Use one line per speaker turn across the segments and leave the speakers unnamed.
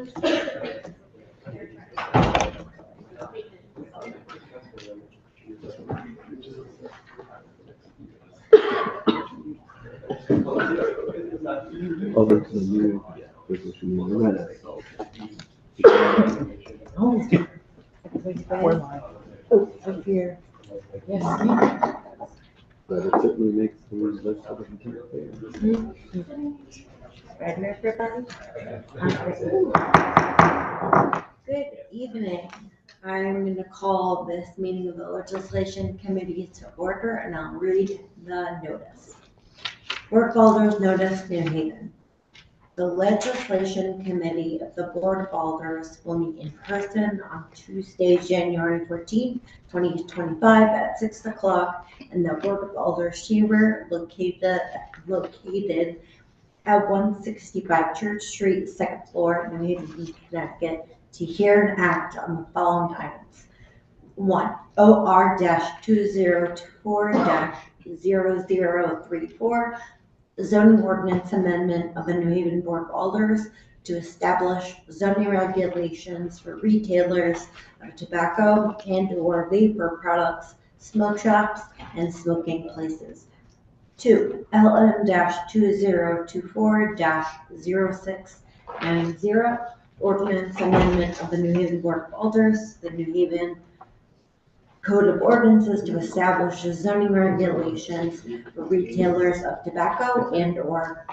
Over to the new resolution one.
We're live.
Oh, I'm here.
Yes.
But it certainly makes things less of a complicated.
Ready, everybody? Good evening. I'm going to call this meeting of the Legislation Committee to order, and I'll read the notice. Work Alders Notice, New Haven. The Legislation Committee of the Board of Alders will meet in person on Tuesday, January 14, 2025 at 6 o'clock in the Board of Alders chamber located at 165 Church Street, second floor, New Haven, Connecticut, to hear and act on the following items. 1. OR-204-0034, zoning ordinance amendment of the New Haven Board of Alders to establish zoning regulations for retailers of tobacco and/or vapor products, smoke shops, and smoking places. 2. LM-2024-0690, ordinance amendment of the New Haven Board of Alders, the New Haven Code of Ordinances to establish zoning regulations for retailers of tobacco and/or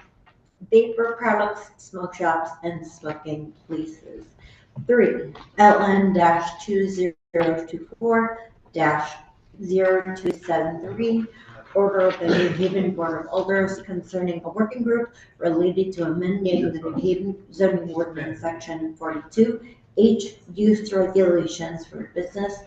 vapor products, smoke shops, and smoking places. 3. LN-2024-0273, order of the New Haven Board of Alders concerning a working group related to amending the New Haven zoning ordinance section 42H, use regulations for business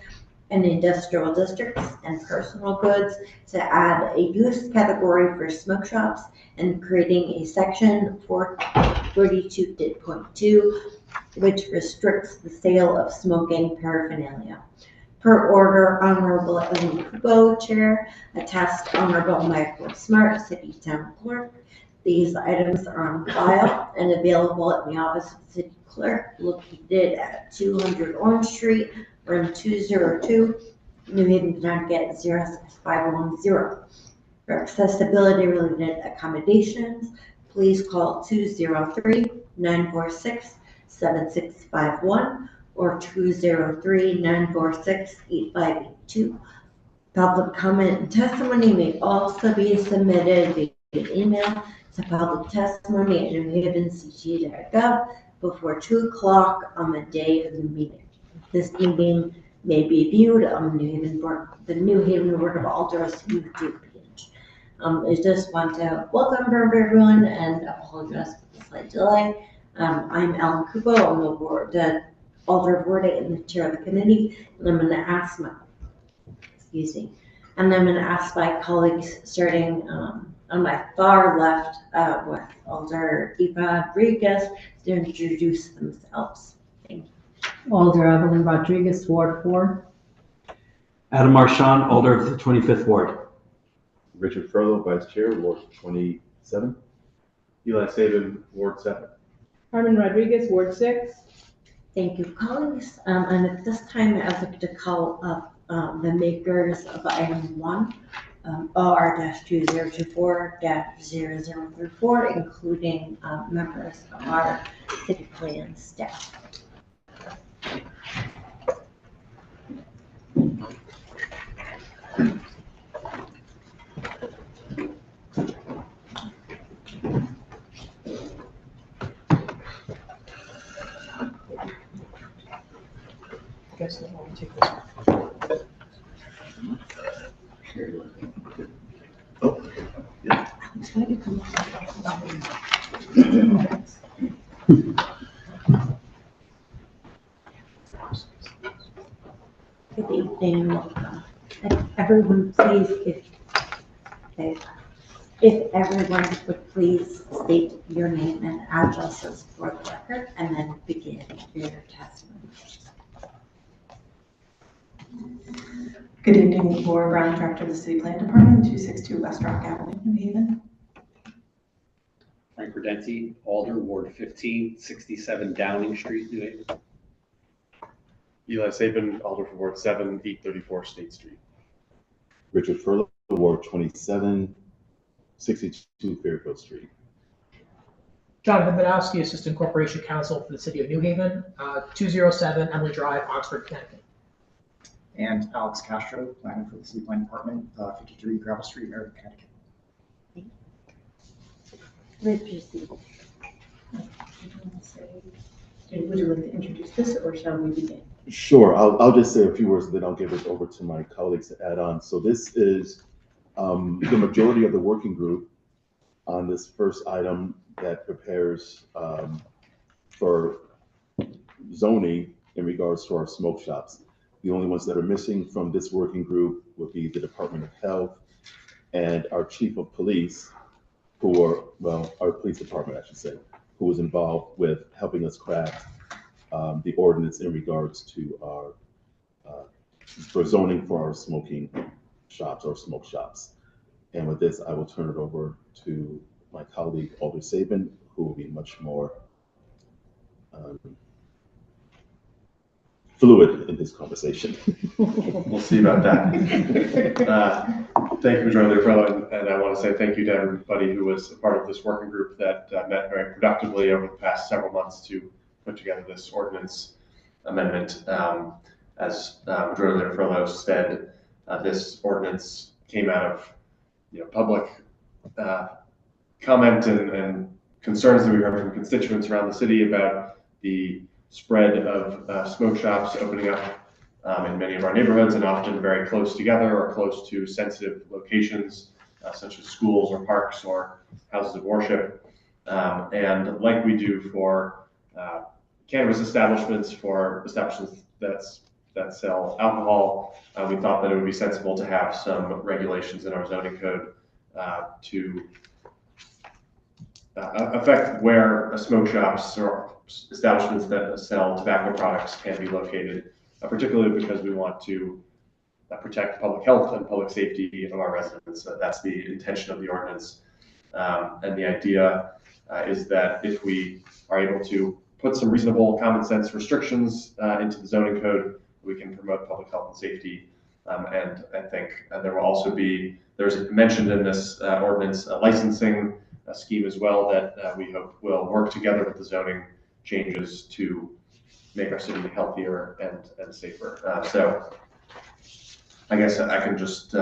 and industrial districts and personal goods to add a use category for smoke shops and creating a section 442.2 which restricts the sale of smoking paraphernalia. Per order, Honorable Ellen Kubo, Chair, attest Honorable Michael Smart, City Town Clerk. These items are on file and available at the Office of the City Clerk located at 200 Orange Street, room 202, New Haven, Connecticut 06510. For accessibility related accommodations, please call 203-946-7651 or 203-946-8582. Public comment and testimony may also be submitted via email to publictestimony@newhavencg.gov before 2 o'clock on the day of the meeting. This meeting may be viewed on the New Haven Board of Alders YouTube page. I just want to welcome everyone and apologize for the slight delay. I'm Ellen Kubo. I'm the Alder of Board and the chair of the committee, and I'm going to ask my colleagues, starting on my far left with Alder Eva Rodriguez, to introduce themselves. Thank you.
Alder Evelyn Rodriguez, Ward 4.
Adam Marchand, Alder of the 25th Ward.
Richard Furlow, Vice Chair, Ward 27.
Eli Saban, Ward 7.
Carmen Rodriguez, Ward 6.
Thank you, colleagues. And at this time, I'd like to call up the makers of item 1, OR-2024-0034, including members of our city plan staff.
I guess they want to take this one.
Good evening. Everyone, please, if everyone would please state your name and addresses for the record, and then begin your testimony.
Good evening, Laura Brown, Director of the City Plan Department, 262 West Rock Avenue, New Haven.
Frank Redenti, Alder, Ward 15, 67 Downing Street, New Haven.
Eli Saban, Alder for Ward 7, 834 State Street.
Richard Furlow, Ward 27, 62 Fairfield Street.
Jonathan Badowski, Assistant Corporation Counsel for the City of New Haven, 207 Emily Drive, Oxford, Connecticut.
And Alex Castro, planner for the City Plan Department, 53 Gravel Street, Meriden, Connecticut.
Richard.
Would you like to introduce this, or shall we begin?
Sure, I'll just say a few words, then I'll give it over to my colleagues to add on. So this is the majority of the working group on this first item that prepares for zoning in regards to our smoke shops. The only ones that are missing from this working group would be the Department of Health and our Chief of Police, who are, well, our police department, I should say, who was involved with helping us craft the ordinance in regards to our for zoning for our smoking shops or smoke shops. And with this, I will turn it over to my colleague Alder Saban, who will be much more fluid in this conversation.
We'll see about that. Thank you, Majority Leader Furlow, and I want to say thank you to everybody who was a part of this working group that met very productively over the past several months to put together this ordinance amendment. As Majority Leader Furlow said, this ordinance came out of public comment and concerns that we heard from constituents around the city about the spread of smoke shops opening up in many of our neighborhoods, and often very close together or close to sensitive locations such as schools or parks or houses of worship. And like we do for cannabis establishments, for establishments that sell alcohol, we thought that it would be sensible to have some regulations in our zoning code to affect where smoke shops or establishments that sell tobacco products can be located, particularly because we want to protect public health and public safety of our residents. That's the intention of the ordinance. And the idea is that if we are able to put some reasonable common sense restrictions into the zoning code, we can promote public health and safety. And I think there will also be, there's mentioned in this ordinance a licensing scheme as well that we hope will work together with the zoning changes to make our city healthier and safer. So I guess I can just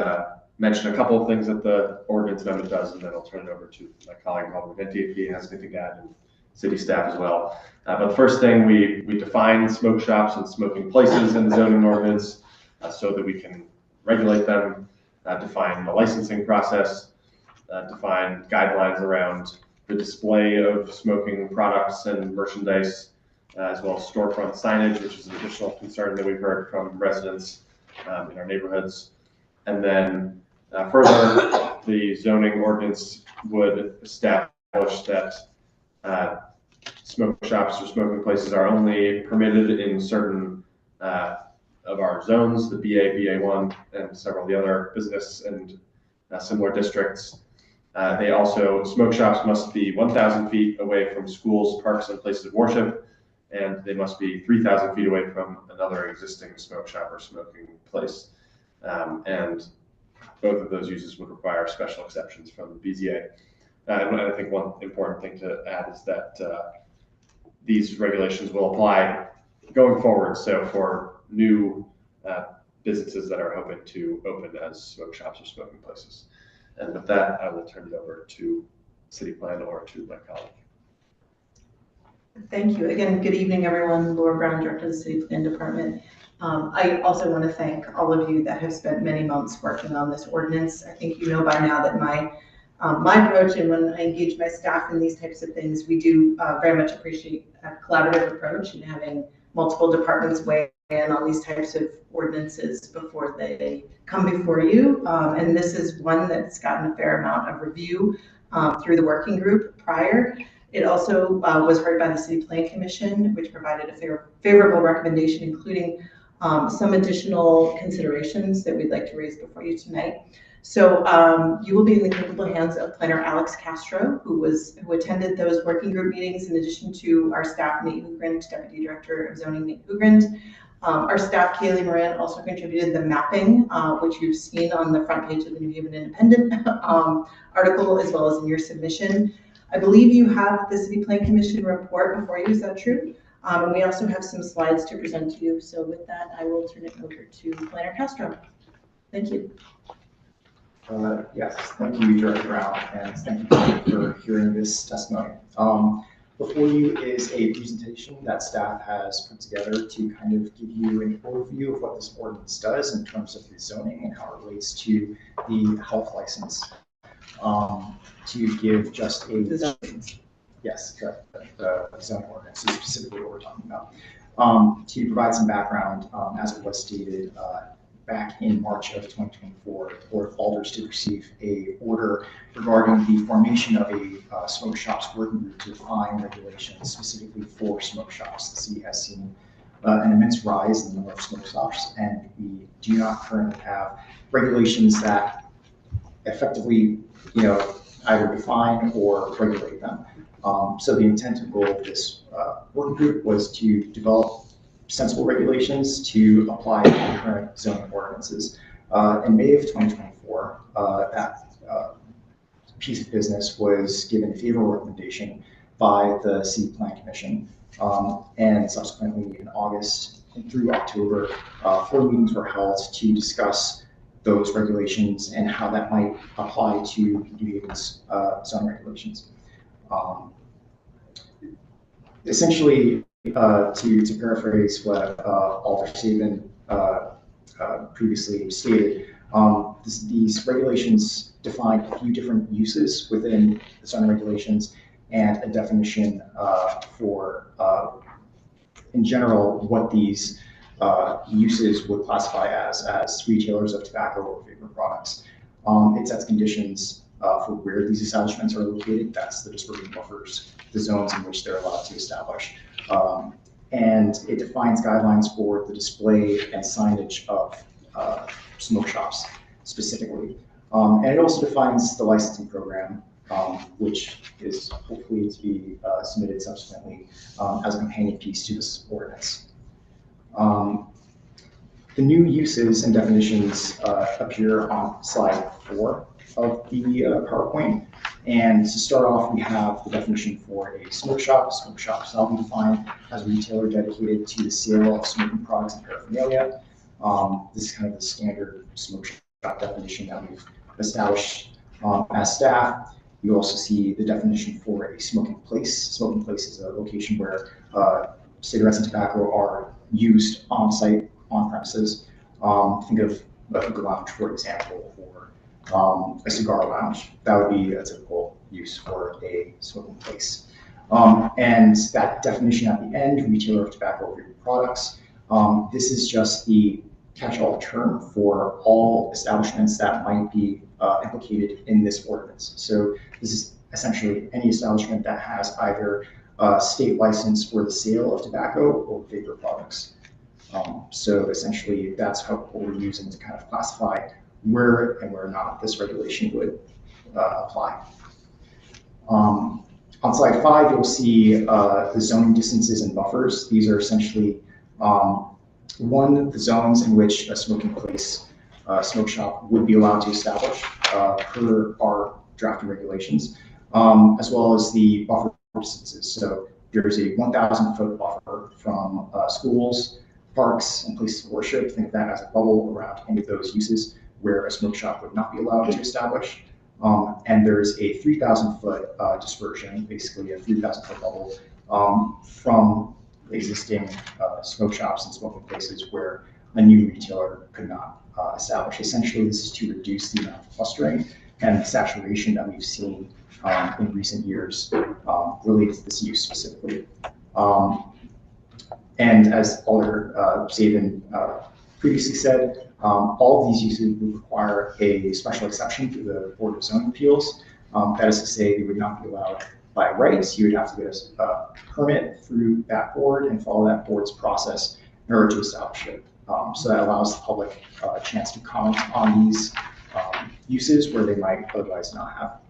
mention a couple of things that the ordinance amendment does, and then I'll turn it over to my colleague, Alder Redenti, if he has anything to add, and city staff as well. But the first thing, we define smoke shops and smoking places in the zoning ordinance so that we can regulate them, define the licensing process, define guidelines around the display of smoking products and merchandise, as well as storefront signage, which is an additional concern that we've heard from residents in our neighborhoods. And then further, the zoning ordinance would establish that smoke shops or smoking places are only permitted in certain of our zones, the BA, BA1, and several of the other business and similar districts. They also, smoke shops must be 1,000 feet away from schools, parks, and places of worship, and they must be 3,000 feet away from another existing smoke shop or smoking place. And both of those uses would require special exceptions from the BZA. And I think one important thing to add is that these regulations will apply going forward. So for new businesses that are hoping to open as smoke shops or smoking places. And with that, I will turn it over to City Plan or to my colleague.
Thank you. Again, good evening, everyone. Laura Brown, Director of the City Plan Department. I also want to thank all of you that have spent many months working on this ordinance. I think you know by now that my approach, and when I engage my staff in these types of things, we do very much appreciate a collaborative approach and having multiple departments weigh in on these types of ordinances before they come before you. And this is one that's gotten a fair amount of review through the working group prior. It also was heard by the City Plan Commission, which provided a favorable recommendation, including some additional considerations that we'd like to raise before you tonight. So you will be in the capable hands of planner Alex Castro, who attended those working group meetings in addition to our staff, Nate Hoogrand, Deputy Director of Zoning, Nate Hoogrand. Our staff, Kaylee Moran, also contributed the mapping, which you've seen on the front page of the New Haven Independent article, as well as in your submission. I believe you have the City Plan Commission report before you, is that true? And we also have some slides to present to you. So with that, I will turn it over to Planner Castro. Thank you.
Yes, thank you, Director Brown, and thank you for hearing this testimony. Before you is a presentation that staff has put together to kind of give you an overview of what this ordinance does in terms of the zoning and how it relates to the health license. To give just a, yes, correct, the zoning ordinance is specifically what we're talking about. To provide some background, as it was stated, back in March of 2024, the Board of Alders did receive a order regarding the formation of a smoke shops working group to define regulations specifically for smoke shops. The city has seen an immense rise in the number of smoke shops, and we do not currently have regulations that effectively, either define or regulate them. So the intent and goal of this working group was to develop sensible regulations to apply to the current zoning ordinances. In May of 2024, that piece of business was given a favorable recommendation by the City Plan Commission, and subsequently in August and through October, 4 meetings were held to discuss those regulations and how that might apply to New Haven's zoning regulations. Essentially, to paraphrase what Alder Saban previously stated, these regulations define a few different uses within the zoning regulations and a definition for, in general, what these uses would classify as retailers of tobacco or vapor products. It sets conditions for where these establishments are located. That's the dispersion buffers, the zones in which they're allowed to establish. And it defines guidelines for the display and signage of smoke shops specifically. And it also defines the licensing program, which is hopefully to be submitted subsequently as a companion piece to this ordinance. The new uses and definitions appear on slide 4 of the PowerPoint. And to start off, we have the definition for a smoke shop. A smoke shop shall be defined as a retailer dedicated to the sale of smoking products and paraphernalia. This is kind of the standard smoke shop definition that we've established as staff. You also see the definition for a smoking place. Smoking place is a location where cigarettes and tobacco are used on site, on premises. Think of a hookah lounge, for example, or a cigar lounge. That would be a typical use for a smoking place. And that definition at the end, retailer of tobacco or vapor products, this is just the catch-all term for all establishments that might be implicated in this ordinance. So this is essentially any establishment that has either a state license for the sale of tobacco or vapor products. So essentially that's what we're using to kind of classify where and where not this regulation would apply. On slide 5, you'll see the zoning distances and buffers. These are essentially the zones in which a smoking place, smoke shop would be allowed to establish per our drafting regulations, as well as the buffer distances. So there's a 1,000-foot buffer from schools, parks, and places of worship. Think of that as a bubble around any of those uses where a smoke shop would not be allowed to establish. And there's a 3,000-foot dispersion, basically a 3,000-foot bubble from existing smoke shops and smoking places where a new retailer could not establish. Essentially, this is to reduce the amount of clustering and the saturation that we've seen in recent years related to this use specifically. And as Alder Saban previously said, all of these uses would require a special exception through the Board of Zoning Appeals. That is to say, they would not be allowed by rights. You would have to get a permit through that board and follow that board's process in order to establish it. So that allows the public a chance to comment on these uses where they might otherwise not have.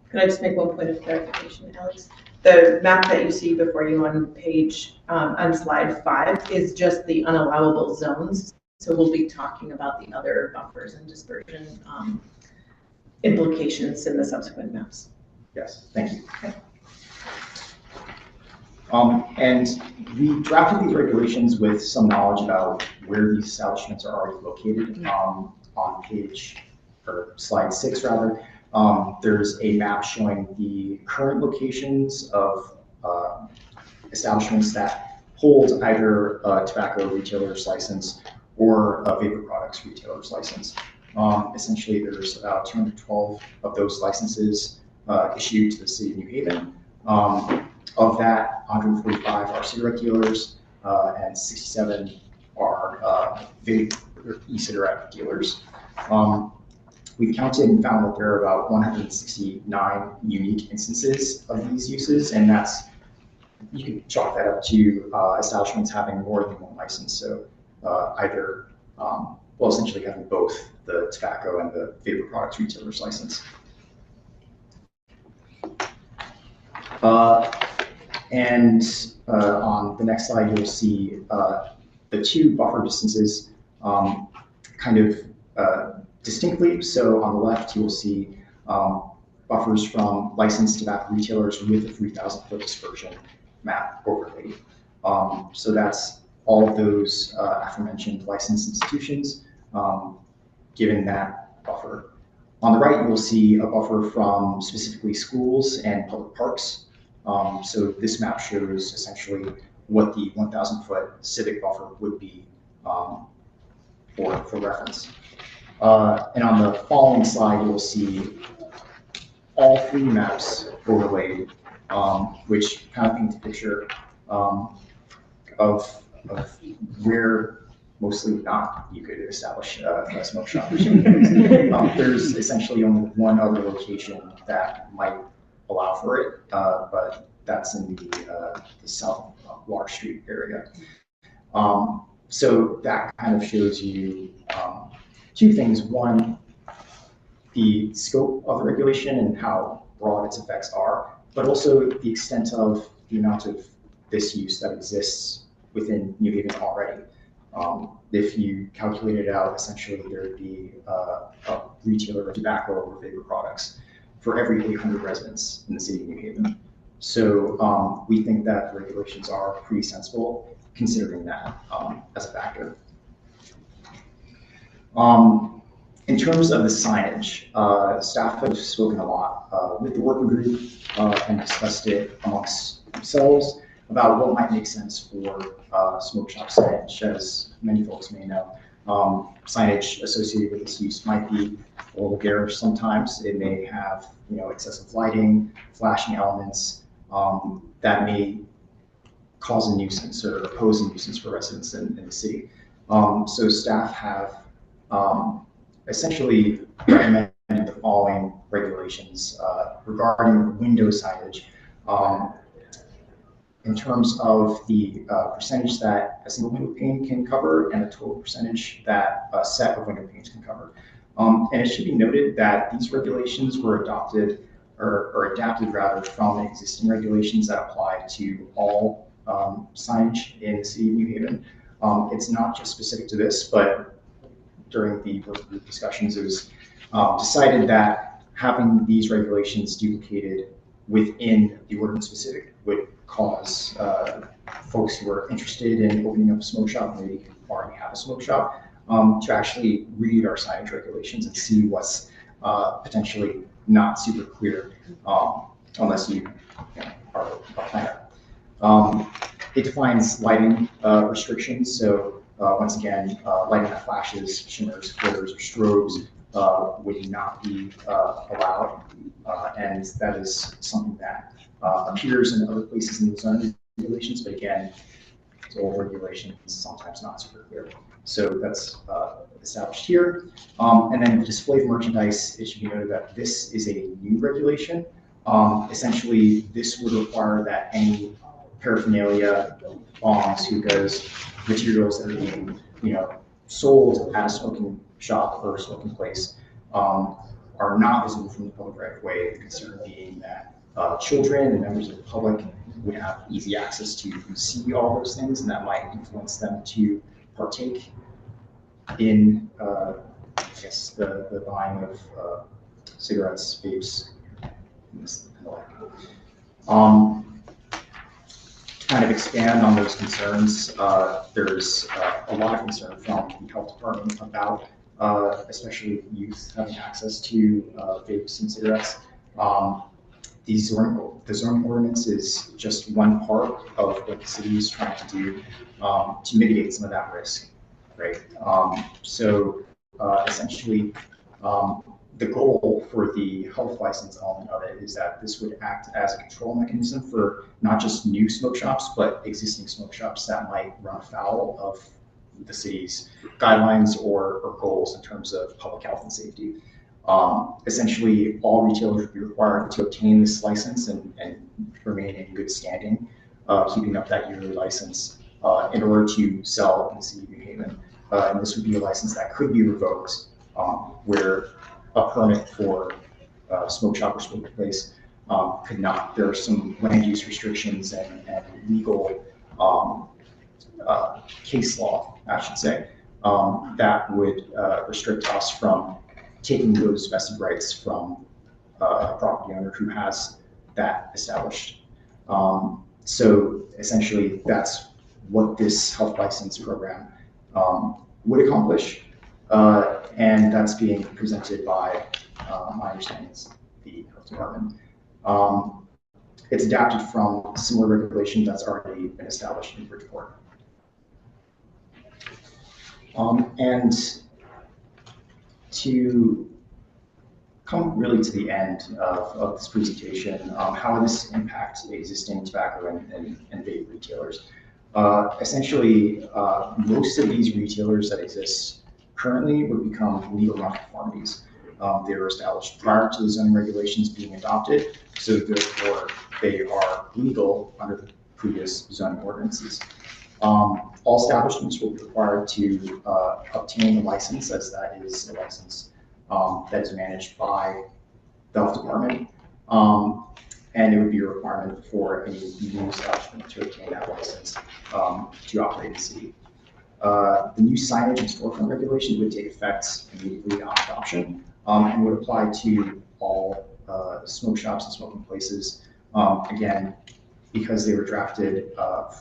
Can I just make one point of clarification, Alex? The map that you see before you on page, on slide 5 is just the unallowable zones. So we'll be talking about the other buffers and dispersion implications in the subsequent maps.
Yes, thank you. And we drafted these regulations with some knowledge about where these establishments are already located. On page, or slide 6 rather, there's a map showing the current locations of establishments that hold either a tobacco retailer's license or a vapor products retailer's license. Essentially, there's about 212 of those licenses issued to the city of New Haven. Of that, 145 are cigarette dealers and 67 are vape or e-cigarette dealers. We've counted and found that there are about 169 unique instances of these uses, and that's, you can chalk that up to establishments having more than one license. So either, well, essentially having both the tobacco and the vapor products retailer's license. And on the next slide, you'll see the two buffer distances kind of distinctly. So on the left, you will see buffers from licensed tobacco retailers with a 3,000-foot dispersion map overlay. So that's all of those aforementioned licensed institutions given that buffer. On the right, you will see a buffer from specifically schools and public parks. So this map shows essentially what the 1,000-foot civic buffer would be for reference. And on the following slide, you will see all 3 maps overlaid, which kind of paint a picture of where mostly not you could establish a smoke shop. There's essentially only one other location that might allow for it, but that's in the South Water Street area. So that kind of shows you 2 things. One, the scope of the regulation and how broad its effects are, but also the extent of the amount of this use that exists within New Haven already. If you calculate it out, essentially there would be a retailer of tobacco or vapor products for every 800 residents in the city of New Haven. So we think that the regulations are pretty sensible considering that as a factor. In terms of the signage, staff have spoken a lot with the working group and discussed it amongst themselves about what might make sense for smoke shop signage. As many folks may know, signage associated with this use might be a little garish sometimes. It may have, excessive lighting, flashing elements that may cause a nuisance or pose a nuisance for residents in the city. So staff have essentially recommended the following regulations regarding window signage. In terms of the percentage that a single window pane can cover and the total percentage that a set of window panes can cover. And it should be noted that these regulations were adopted or adapted rather from existing regulations that apply to all signage in the city of New Haven. It's not just specific to this, but during the group discussions, it was decided that having these regulations duplicated within the ordinance specific would cause folks who are interested in opening up a smoke shop, maybe already have a smoke shop, to actually read our signage regulations and see what's potentially not super clear unless you are a planner. It defines lighting restrictions. So once again, lighting that flashes, shimmers, glitters, or strobes would not be allowed. And that is something that appears in other places in the zoning regulations, but again, it's old regulations, sometimes not super clear. So that's established here. And then the display of merchandise, it should be noted that this is a new regulation. Essentially, this would require that any paraphernalia, bongs, hookahs, materials that are being, sold at a smoking shop or a smoking place are not visible from the public right of way. The concern being that children and members of the public would have easy access to see all those things, and that might influence them to partake in, I guess, the buying of cigarettes, vapes, and the like. To kind of expand on those concerns, there's a lot of concern from the health department about especially youth having access to vapes and cigarettes. The zoning ordinance is just one part of what the city is trying to do to mitigate some of that risk, right? Essentially, the goal for the health license element of it is that this would act as a control mechanism for not just new smoke shops, but existing smoke shops that might run afoul of the city's guidelines or goals in terms of public health and safety. Essentially, all retailers would be required to obtain this license and remain in good standing, keeping up that yearly license in order to sell in the city of New Haven. And this would be a license that could be revoked where a permit for smoke shop or smoking place could not. There are some land use restrictions and legal case law, I should say, that would restrict us from taking those vested rights from a property owner who has that established. So essentially, that's what this health license program would accomplish. And that's being presented by, my understanding is the health department. It's adapted from similar regulation that's already been established in Bridgeport. And to come really to the end of this presentation, how this impacts existing tobacco and vape retailers. Essentially, most of these retailers that exist currently would become legal nonconformities. They were established prior to the zoning regulations being adopted, so therefore they are legal under the previous zoning ordinances. All establishments will be required to obtain a license, as that is a license that is managed by the health department. And it would be a requirement for any new establishment to obtain that license to operate in the city. The new signage and storefront regulation would take effect immediately on adoption and would apply to all smoke shops and smoking places. Again, because they were drafted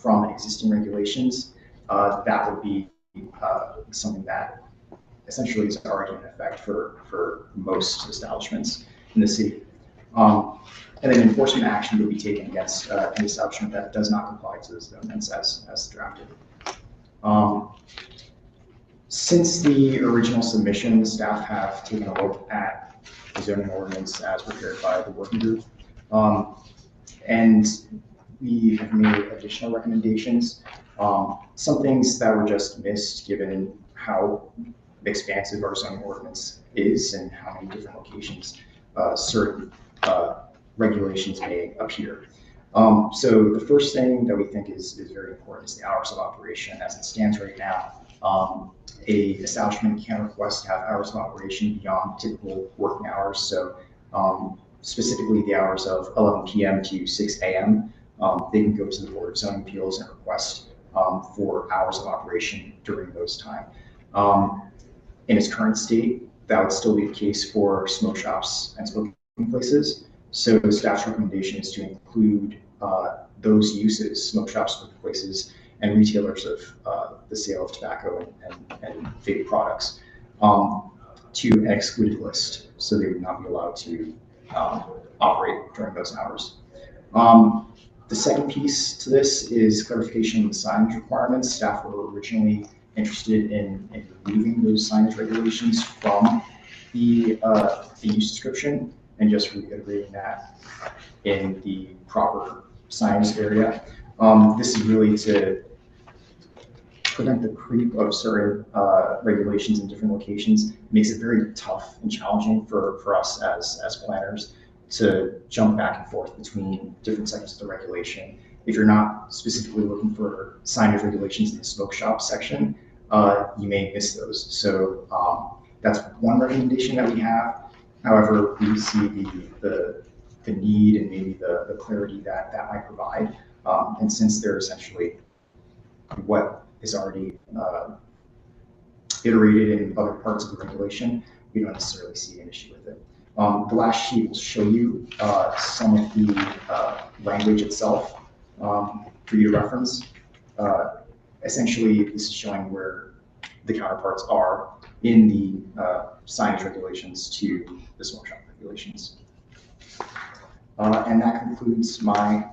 from existing regulations, that would be something that essentially is already in effect for most establishments in the city. And then enforcement action would be taken against any establishment that does not comply to those amendments as drafted. Since the original submission, staff have taken a look at the zoning ordinance as prepared by the working group. And we have made additional recommendations. Some things that were just missed given how expansive our zoning ordinance is and how many different locations certain regulations may appear. So the first thing that we think is very important is the hours of operation. As it stands right now, a establishment can request to have hours of operation beyond typical working hours. So specifically the hours of 11 p.m. to 6 a.m. They can go to the Board of Zoning Appeals and request for hours of operation during those times. In its current state, that would still be the case for smoke shops and smoking places. So the staff's recommendation is to include those uses, smoke shops, smoking places, and retailers of the sale of tobacco and vape products to an excluded list. So they would not be allowed to operate during those hours. The second piece to this is clarification of the signage requirements. Staff were originally interested in removing those signage regulations from the use description and just reiterating that in the proper signage area. This is really to prevent the creep of certain regulations in different locations. It makes it very tough and challenging for us as planners to jump back and forth between different sections of the regulation. If you're not specifically looking for signage regulations in the smoke shop section, you may miss those. So That's one recommendation that we have. However, we see the need and maybe the clarity that that might provide. And since they're essentially what is already iterated in other parts of the regulation, we don't necessarily see an issue with it. The last sheet will show you some of the language itself for you to reference. Essentially, this is showing where the counterparts are in the signage regulations to the smoke shop regulations. And that concludes my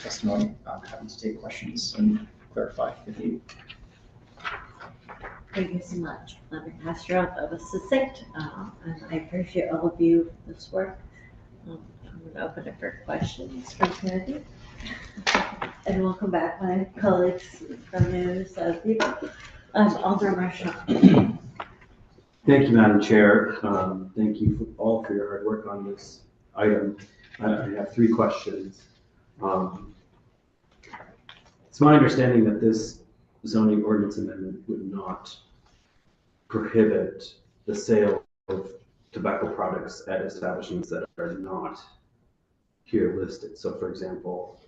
testimony. I'm happy to take questions and clarify if needed.
Thank you so much, Pastor. That was succinct, and I appreciate all of you for this work. I'm going to open it for questions from community. And welcome back, my colleagues from News people. Alder Marshall.
Thank you, Madam Chair. Thank you all for your hard work on this item. I have 3 questions. It's my understanding that this zoning ordinance amendment would not prohibit the sale of tobacco products at establishments that are not here listed. So for example,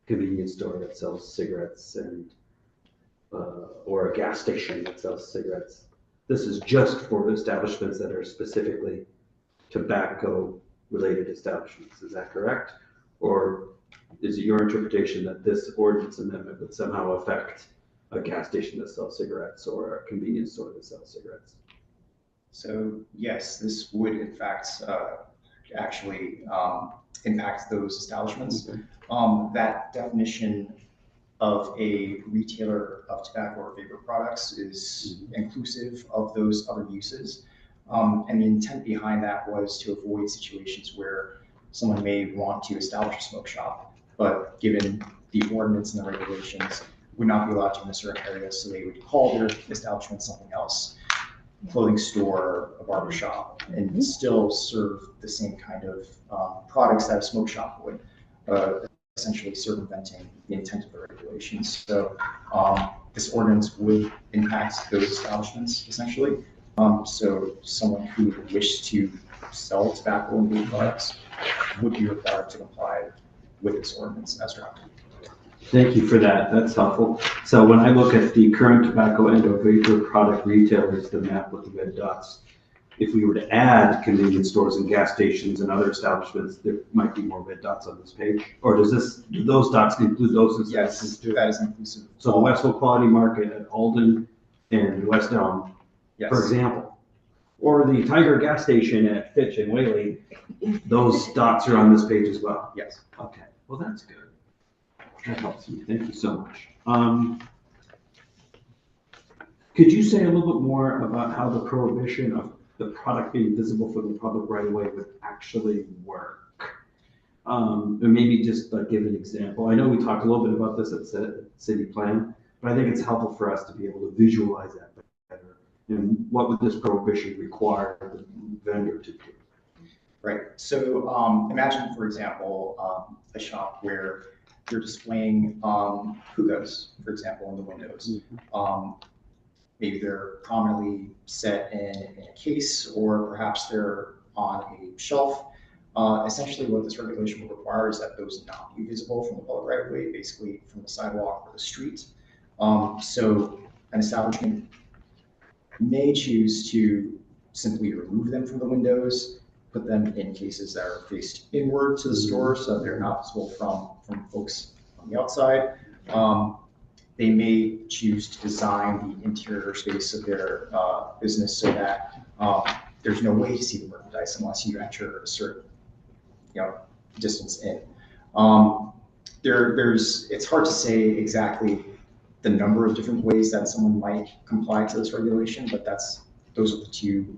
convenience store that sells cigarettes and or a gas station that sells cigarettes. This is just for establishments that are specifically tobacco related establishments. Is that correct? Or is it your interpretation that this ordinance amendment would somehow affect a gas station that sells cigarettes or a convenience store that sells cigarettes?
So yes, this would in fact actually impact those establishments. That definition of a retailer of tobacco or vapor products is inclusive of those other uses. And the intent behind that was to avoid situations where someone may want to establish a smoke shop, but given the ordinance and the regulations, would not be allowed to in a certain area, so they would call their establishment something else, clothing store, a barber shop, and still serve the same kind of products that a smoke shop would, essentially circumventing the intent of the regulations. So this ordinance would impact those establishments essentially. So someone who would wish to sell tobacco and vape products would be required to comply with this ordinance as drafted.
Thank you for that. That's helpful. So when I look at the current tobacco and or vapor product retailers, the map with the red dots, if we were to add convenience stores and gas stations and other establishments, there might be more red dots on this page. Or do those dots include those establishments too?
Yes, that is inclusive.
So the Westfield Quality Market at Alden and West Elm,
Yes.
for example, or the Tiger gas station at Fitch and Whaley, those dots are on this page as well.
Yes.
Okay, well, that's good. That helps me. Thank you so much. Could you say a little bit more about how the prohibition of the product being visible for the public right away would actually work? And maybe just like give an example. I know we talked a little bit about this at city plan, but I think it's helpful for us to be able to visualize that better. And what would this prohibition require the vendor to do?
Right. So imagine, for example, a shop where you're displaying hookahs, for example, in the windows. Maybe they're prominently set in a case, or perhaps they're on a shelf. Essentially, what this regulation will require is that those not be visible from the public right of way, basically from the sidewalk or the street. So an establishment may choose to simply remove them from the windows, put them in cases that are faced inward to the store so that they're not visible from folks on the outside. They may choose to design the interior space of their business so that there's no way to see the merchandise unless you enter a certain distance in. It's hard to say exactly the number of different ways that someone might comply to this regulation, but those are the 2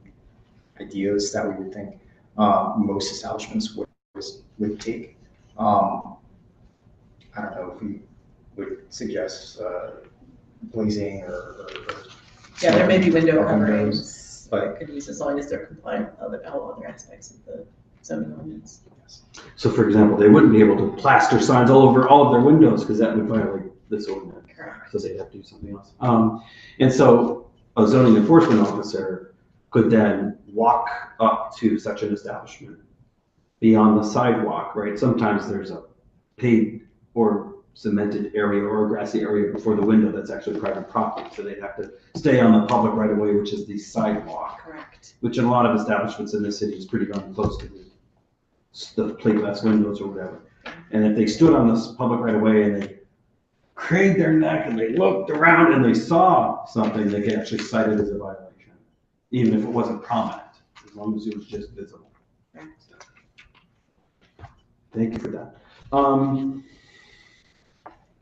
ideas that we would think most establishments would take. I don't know if we would suggest blazing or
Yeah, there may be window
Or windows,
coverings
but-
that could use as long as they're compliant with all other aspects of the zoning ordinance.
So for example, they wouldn't be able to plaster signs all over all of their windows because that would violate this ordinance.
Correct.
So they'd have to do something else. And so a zoning enforcement officer could then walk up to such an establishment, be on the sidewalk, right? Sometimes there's a paved or cemented area or a grassy area before the window that's actually private property. So they'd have to stay on the public right of way, which is the sidewalk,
Correct.
which in a lot of establishments in the city is pretty darn close to the plate glass windows or whatever. And if they stood on this public right of way and they craned their neck and they looked around and they saw something, they get actually cited as a violation, even if it wasn't prominent, as long as it was just visible. Thank you for that.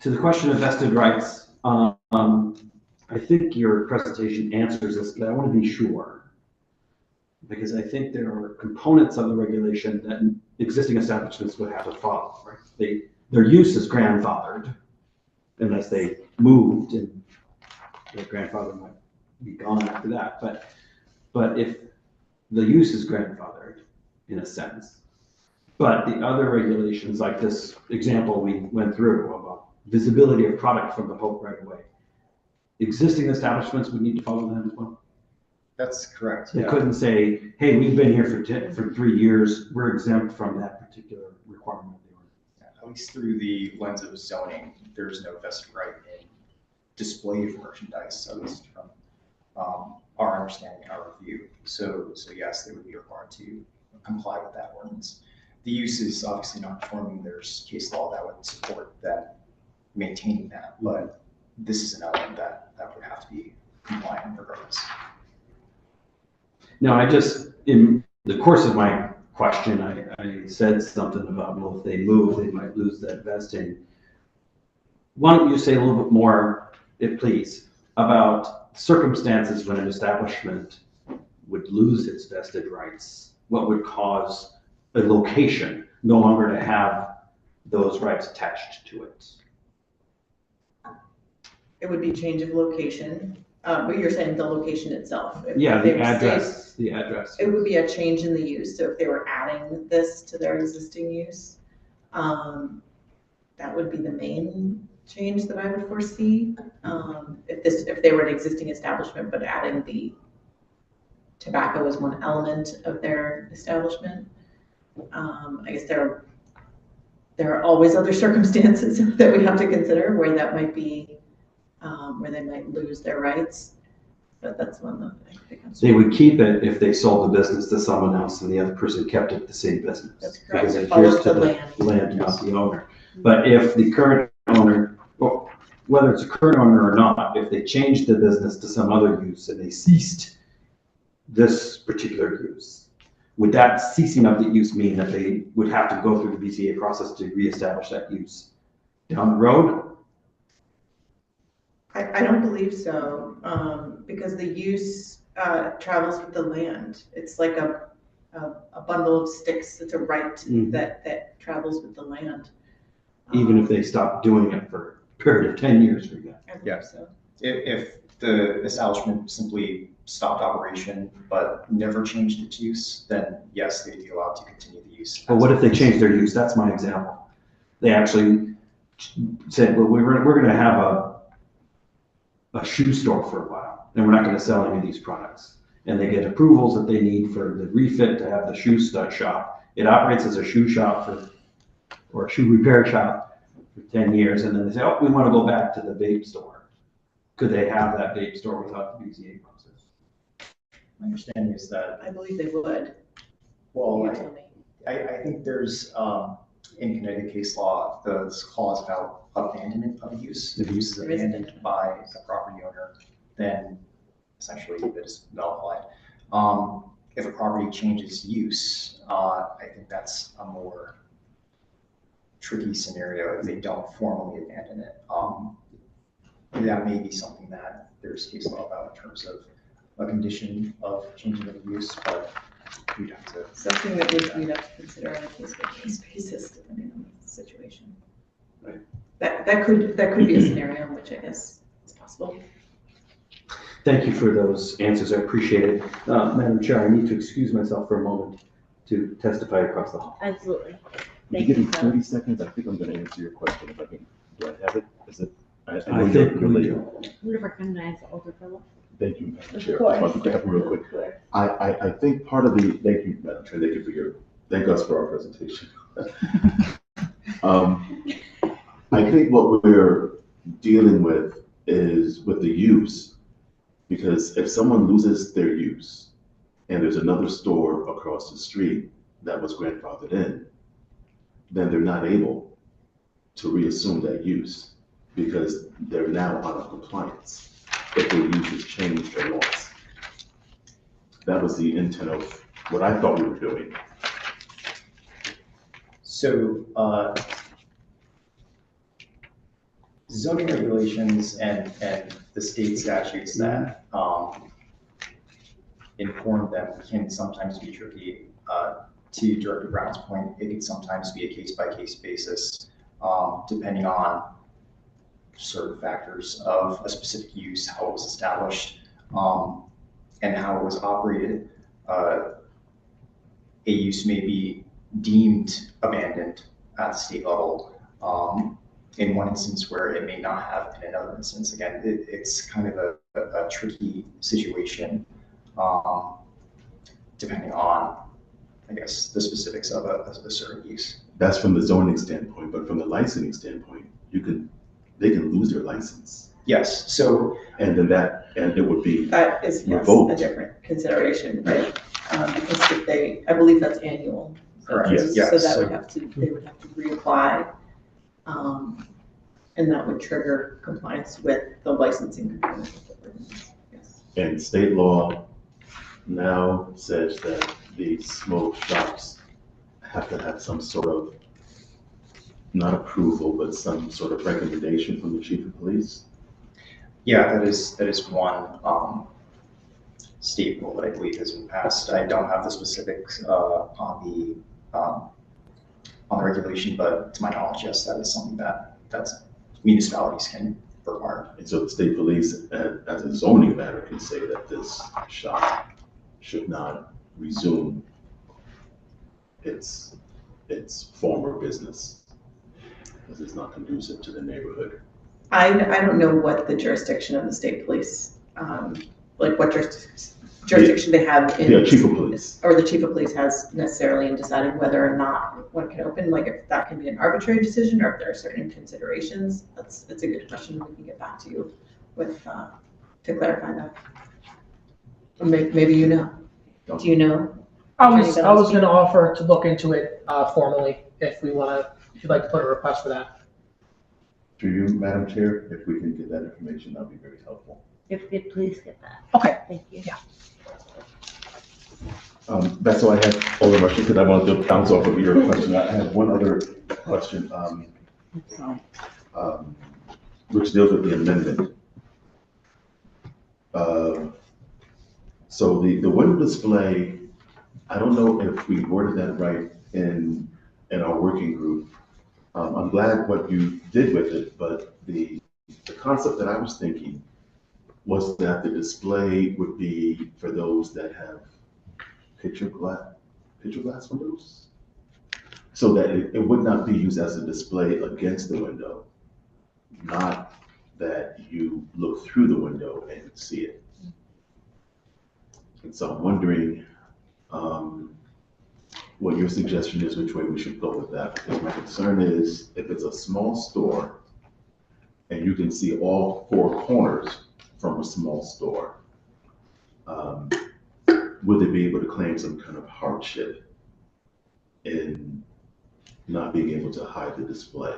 To the question of vested rights, I think your presentation answers this, but I want to be sure. Because I think there are components of the regulation that existing establishments would have to follow, right? Their use is grandfathered, unless they moved and their grandfather might be gone after that. But if the use is grandfathered, in a sense, but the other regulations, like this example we went through about visibility of product from the public right away, existing establishments would need to follow that as well.
That's correct.
They
Yeah.
couldn't say, hey, we've been here for 3 years, we're exempt from that particular requirement of the ordinance.
At least through the lens of zoning, there's no vested right in display of merchandise, at least from our understanding, our review. So yes, they would be required to comply with that ordinance. The use is obviously not conforming. There's case law that would support that, maintaining that, but this is an element that would have to be compliant regardless.
No, in the course of my question, I said something about, well, if they move, they might lose that vesting. Why don't you say a little bit more, if please, about circumstances when an establishment would lose its vested rights? What would cause a location no longer to have those rights attached to it?
It would be change of location, but you're saying the location itself. If
Yeah,
they
the
were
address, the address.
It would be a change in the use, so if they were adding this to their existing use, that would be the main change that I would foresee. If they were an existing establishment, but adding the tobacco as one element of their establishment. I guess there are always other circumstances that we have to consider where that might be, where they might lose their rights. But that's one that I think
They would keep it if they sold the business to someone else and the other person kept it the same business.
That's correct.
Because it
Follows
adheres to
the
the
land.
land, not the owner. But if the current owner, well, whether it's a current owner or not, if they changed the business to some other use and they ceased this particular use, would that ceasing of the use mean that they would have to go through the BCA process to reestablish that use down the road?
I don't believe so, because the use travels with the land. It's like a bundle of sticks. It's a right that travels with the land.
Even if they stopped doing it for a period of 10 years, for example.
I believe
Yeah.
so.
If the establishment simply stopped operation but never changed its use, then yes, they'd be allowed to continue the use.
But what if they changed their use? That's my example. They actually said, well, we're going to have a shoe store for a while, and we're not going to sell any of these products. And they get approvals that they need for the refit to have the shoe stud shop. It operates as a shoe shop or a shoe repair shop for 10 years, and then they say, oh, we want to go back to the vape store. Could they have that vape store without the BZA process?
My understanding is that,
I believe they would.
well,
You tell me.
I think there's, in Connecticut case law, this clause about abandonment of use. If use is
There is
abandoned
abandonment.
by the property owner, then essentially it is nullified. If a property changes use, I think that's a more tricky scenario if they don't formally abandon it. That may be something that there's case law about in terms of a condition of changing of use, but we'd have to.
Something that we'd have to consider on a case-by-case basis, depending on the situation.
Right.
That could be a scenario in which I guess it's possible.
Thank you for those answers. I appreciate it. Madam Chair, I need to excuse myself for a moment to testify across the hall.
Absolutely.
If
Thank
you give
you,
me
sir.
30 seconds, I think I'm going to answer your question. If I can, do I have it? Is it? I know
I
you're
think we
related.
do.
I'm gonna recognize the older fellow.
Thank you, Madam
Of
Chair.
course.
I want to grab real quick. I think part of the, thank you, Madam Chair, thank us for our presentation. I think what we're dealing with is with the use, because if someone loses their use and there's another store across the street that was grandfathered in, then they're not able to reassume that use because they're now out of compliance if their use has changed or lost. That was the intent of what I thought we were doing.
So, zoning regulations and the state statutes that inform them can sometimes be tricky. To Director Brown's point, it can sometimes be a case-by-case basis, depending on certain factors of a specific use, how it was established, and how it was operated. A use may be deemed abandoned at the state level in one instance where it may not have in another instance. Again, it's kind of a tricky situation depending on, I guess, the specifics of a certain use.
That's from the zoning standpoint, but from the licensing standpoint, they can lose their license.
Yes, so.
And then it would be
That is, yes, a
revoked.
different consideration, right? Because if I believe that's annual.
Correct.
Yes.
Yes.
So that would have to, they would have to reapply. And that would trigger compliance with the licensing component of the ordinance. Yes.
And state law now says that the smoke shops have to have some sort of, not approval, but some sort of recommendation from the chief of police.
Yeah, that is one state rule that I believe has been passed. I don't have the specifics on the regulation, but to my knowledge, yes, that is something that's municipalities can require.
And so the state police, as a zoning matter, can say that this shop should not resume its former business because it's not conducive to the neighborhood.
I don't know what the jurisdiction of the state police, like what jurisdiction they have in.
Yeah, chief of police.
Or the chief of police has necessarily in deciding whether or not one can open, like if that can be an arbitrary decision or if there are certain considerations. That's a good question. We can get back to you with, to clarify that. Or maybe you know. Do you know?
I was going to offer to look into it formally if you'd like to put a request for that.
Through you, Madam Chair, if we can get that information, that'd be very helpful.
If we could please get that.
Okay.
Thank you.
Yeah.
That's all I had, Alderman Rushing, because I wanted to bounce off of your question. I have one other question, which deals with the amendment. So the window display, I don't know if we worded that right in our working group. I'm glad what you did with it, but the concept that I was thinking was that the display would be for those that have picture glass windows, so that it would not be used as a display against the window, not that you look through the window and see it. And so I'm wondering what your suggestion is, which way we should go with that. Because my concern is if it's a small store and you can see all four corners from a small store, would they be able to claim some kind of hardship in not being able to hide the display?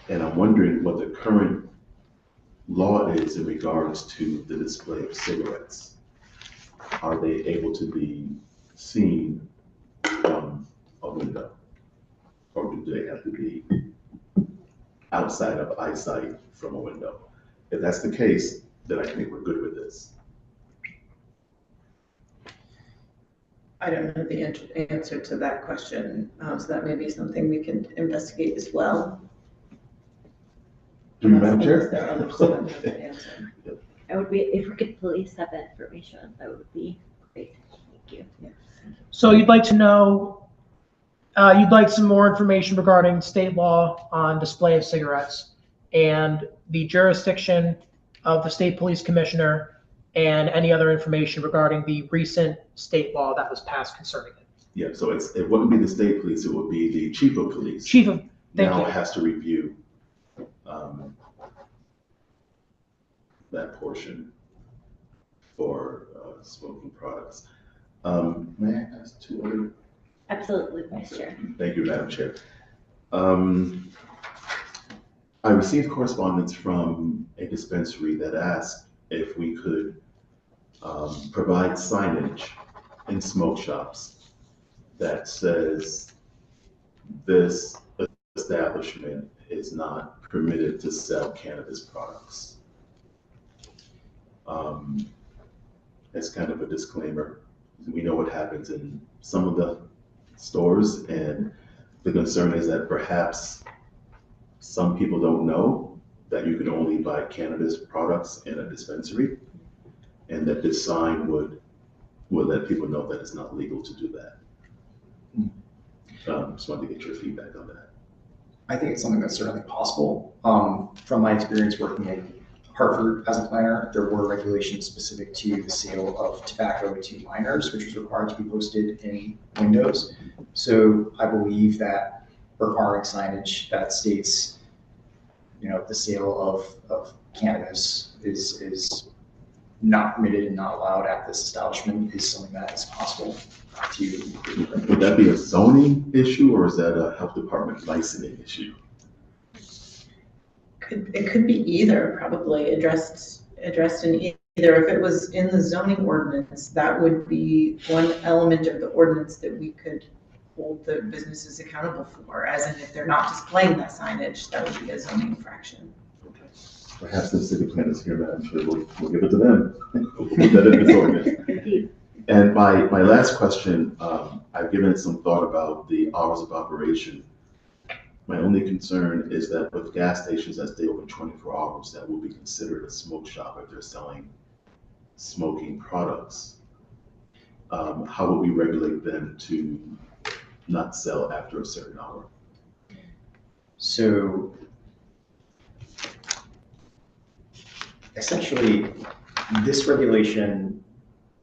And I'm wondering what the current law is in regards to the display of cigarettes. Are they able to be seen from a window? Or do they have to be outside of eyesight from a window? If that's the case, then I think we're good with this.
I don't know the answer to that question, so that may be something we can investigate as well.
Do you, Madam Chair?
Unless there are others that have the answer.
It would be, if we could please have that information, that would be great. Thank you.
Yeah.
So you'd like to know, you'd like some more information regarding state law on display of cigarettes and the jurisdiction of the state police commissioner and any other information regarding the recent state law that was passed concerning it.
Yeah, so it wouldn't be the state police, it would be the chief of police.
Chief of, thank
Now
you.
has to review that portion for smoking products. May I ask two other?
Absolutely, Vice Chair.
Thank you, Madam Chair. I received correspondence from a dispensary that asked if we could provide signage in smoke shops that says this establishment is not permitted to sell cannabis products. It's kind of a disclaimer. We know what happens in some of the stores, and the concern is that perhaps some people don't know that you can only buy cannabis products in a dispensary, and that this sign would let people know that it's not legal to do that. Just wanted to get your feedback on that.
I think it's something that's certainly possible. From my experience working in Hartford as a planner, there were regulations specific to the sale of tobacco to minors, which was required to be posted in windows. So I believe that requiring signage that states, the sale of cannabis is not permitted and not allowed at this establishment is something that is possible to.
Would that be a zoning issue, or is that a health department licensing issue?
It could be either, probably addressed in either. If it was in the zoning ordinance, that would be one element of the ordinance that we could hold the businesses accountable for, as in if they're not displaying that signage, that would be a zoning infraction.
Perhaps the city planners here, Madam Chair, we'll give it to them. We'll put that in this ordinance. And my last question, I've given it some thought about the hours of operation. My only concern is that with gas stations that stay open 24 hours, that will be considered a smoke shop if they're selling smoking products. How would we regulate them to not sell after a certain hour?
So essentially, this regulation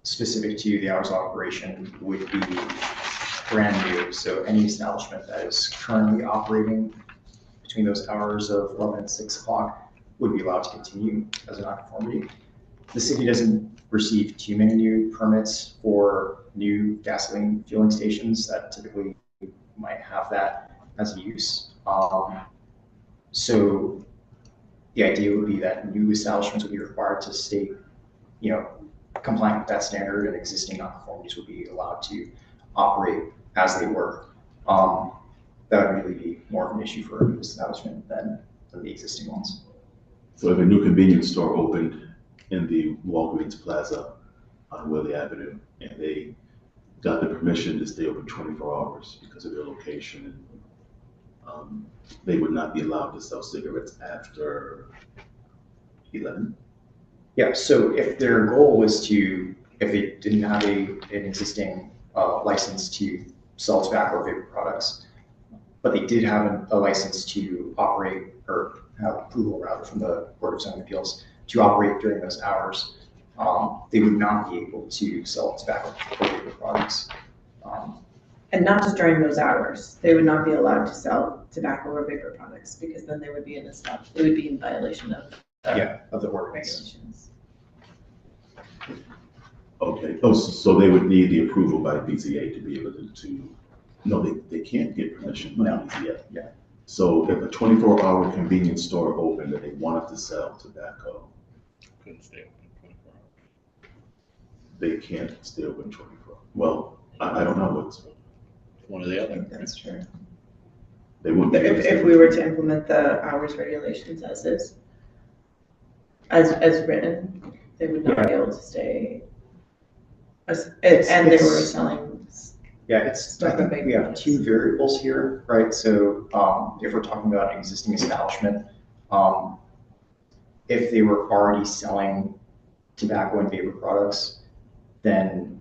specific to the hours of operation would be brand new. So any establishment that is currently operating between those hours of 11 and 6 o'clock would be allowed to continue as a nonconformity. The city doesn't receive too many new permits for new gasoline fueling stations that typically might have that as a use. So the idea would be that new establishments would be required to stay, compliant with that standard, and existing nonconformities would be allowed to operate as they were. That would really be more of an issue for a new establishment than the existing ones.
So if a new convenience store opened in the Walgreens Plaza on Willie Avenue, and they got the permission to stay open 24 hours because of their location, they would not be allowed to sell cigarettes after 11?
Yeah, so if their goal was to, if they didn't have an existing license to sell tobacco or vapor products, but they did have a license to operate, or have approval rather from the Board of Zoning Appeals to operate during those hours, they would not be able to sell tobacco or vapor products.
And not just during those hours, they would not be allowed to sell tobacco or vapor products, because then they would be in violation of
of the ordinance.
regulations.
Okay, so they would need the approval by BZA to be able to no, they can't get permission by BZA.
Yeah.
So if a 24-hour convenience store opened and they wanted to sell tobacco,
Couldn't stay open 24 hours.
they can't stay open 24. Well, I don't know what's.
One or the
I
other.
think that's true.
They wouldn't. be able to
If
stay
we were to implement the hours regulations as is, as written, they would not be able to stay. And they were selling.
Yeah, I think we have two variables here, right? So if we're talking about an existing establishment, if they were already selling tobacco and vapor products, then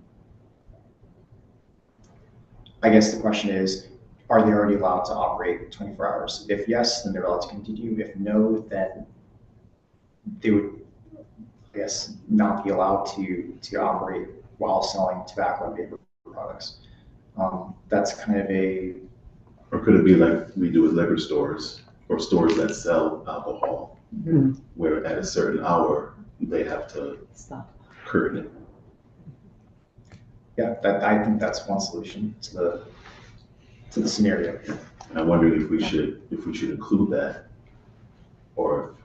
I guess the question is, are they already allowed to operate 24 hours? If yes, then they're allowed to continue. If no, then they would I guess, not be allowed to operate while selling tobacco and vapor products. That's kind of a,
Or could it be like we do with liquor stores or stores that sell alcohol, where at a certain hour, they have to
Stop.
curtain it?
yeah, I think that's one solution to the scenario.
And I'm wondering if we should include that, or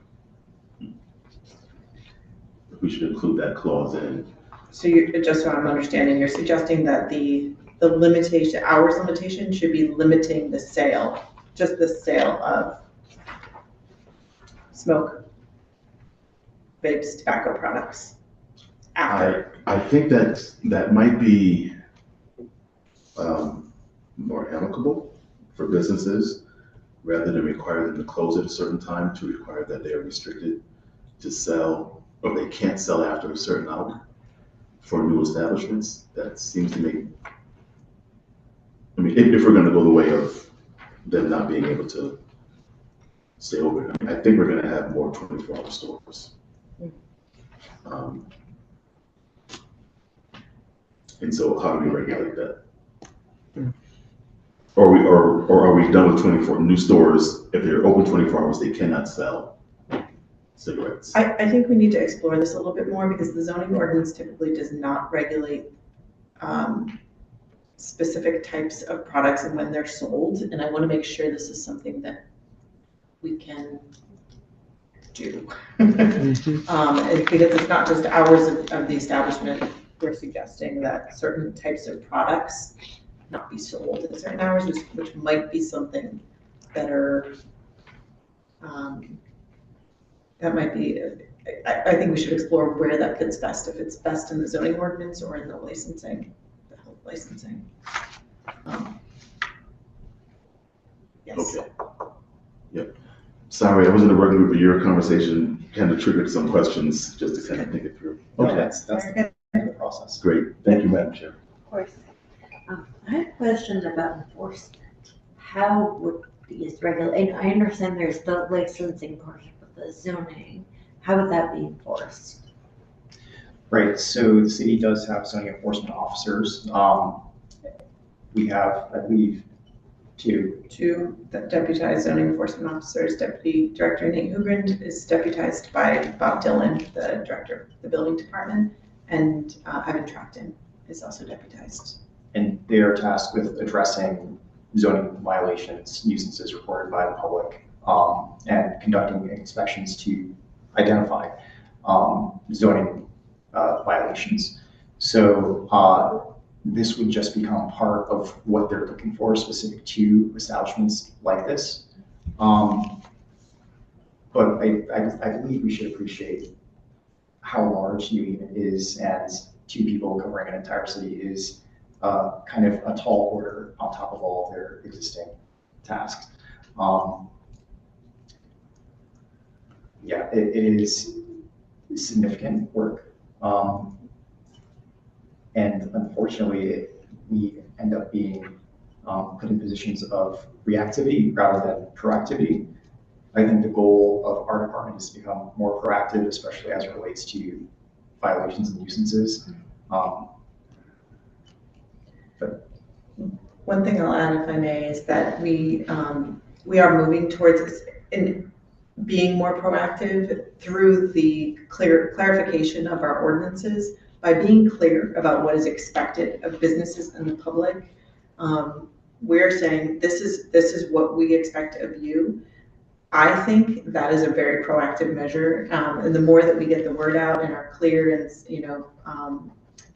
if we should include that clause in.
So you, just so I'm understanding, you're suggesting that the limitation, hours limitation should be limiting the sale, just the sale of smoke, vapes, tobacco products after.
I think that might be more amicable for businesses, rather than require them to close at a certain time, to require that they are restricted to sell, or they can't sell after a certain hour for new establishments. That seems to make, I mean, if we're gonna go the way of them not being able to stay open, I think we're gonna have more 24-hour stores. And so how do we regulate that? Or are we done with 24 new stores? If they're open 24 hours, they cannot sell cigarettes.
I think we need to explore this a little bit more because the zoning ordinance typically does not regulate specific types of products and when they're sold. And I want to make sure this is something that we can do. And because it's not just hours of the establishment, we're suggesting that certain types of products not be sold at certain hours, which might be something that are, that might be, I think we should explore where that fits best, if it's best in the zoning ordinance or in the licensing, the health licensing. Yes.
Okay. Yep. Sorry, I was in a working group, but your conversation kind of triggered some questions just to kind of think it through.
No,
Okay,
that's the process.
great. Thank you, Madam Chair.
Of course. I have a question about enforcement. How would these regulate, I understand there's the licensing portion of the zoning. How would that be enforced?
Right, so the city does have zoning enforcement officers. We have, I believe,
Two deputized zoning enforcement officers. Deputy Director Nate Hugren is deputized by Bob Dillon, the Director of the Building Department, and Evan Tracton is also deputized.
and they are tasked with addressing zoning violations, nuisances reported by the public, and conducting inspections to identify zoning violations. So this would just become part of what they're looking for, specific to establishments like this. But I believe we should appreciate how large New Haven is, and 2 people covering an entire city is kind of a tall order on top of all of their existing tasks. Yeah, it is significant work. And unfortunately, we end up being put in positions of reactivity rather than proactivity. I think the goal of our department is to become more proactive, especially as it relates to violations and nuisances.
One thing I'll add, if I may, is that we are moving towards in being more proactive through the clarification of our ordinances. By being clear about what is expected of businesses and the public, we're saying this is what we expect of you. I think that is a very proactive measure, and the more that we get the word out and are clear and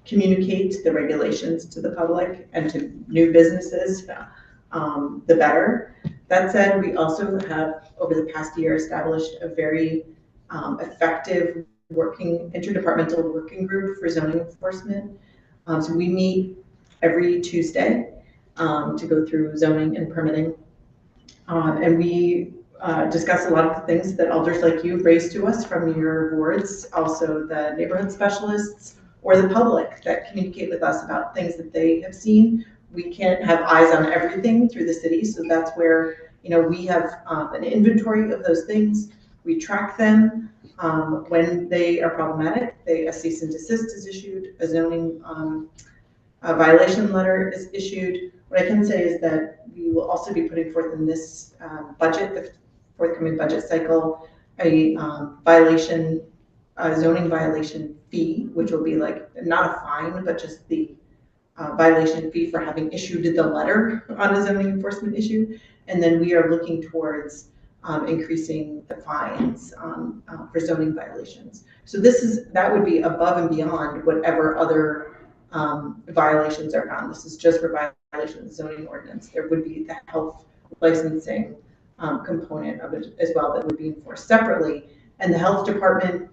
communicate the regulations to the public and to new businesses, the better. That said, we also have over the past year established a very effective interdepartmental working group for zoning enforcement. So we meet every Tuesday to go through zoning and permitting. And we discuss a lot of the things that alders like you raised to us from your wards, also the neighborhood specialists or the public that communicate with us about things that they have seen. We can't have eyes on everything through the city, so that's where we have an inventory of those things. We track them.
When they are problematic, a cease and desist is issued, a zoning a violation letter is issued. What I can say is that we will also be putting forth in this budget, the forthcoming budget cycle, a zoning violation fee, which will be like not a fine, but just the violation fee for having issued the letter on a zoning enforcement issue. And then we are looking towards increasing the fines for zoning violations. So that would be above and beyond whatever other violations are found. This is just for violations of the zoning ordinance. There would be the health licensing component of it as well that would be enforced separately. And the health department,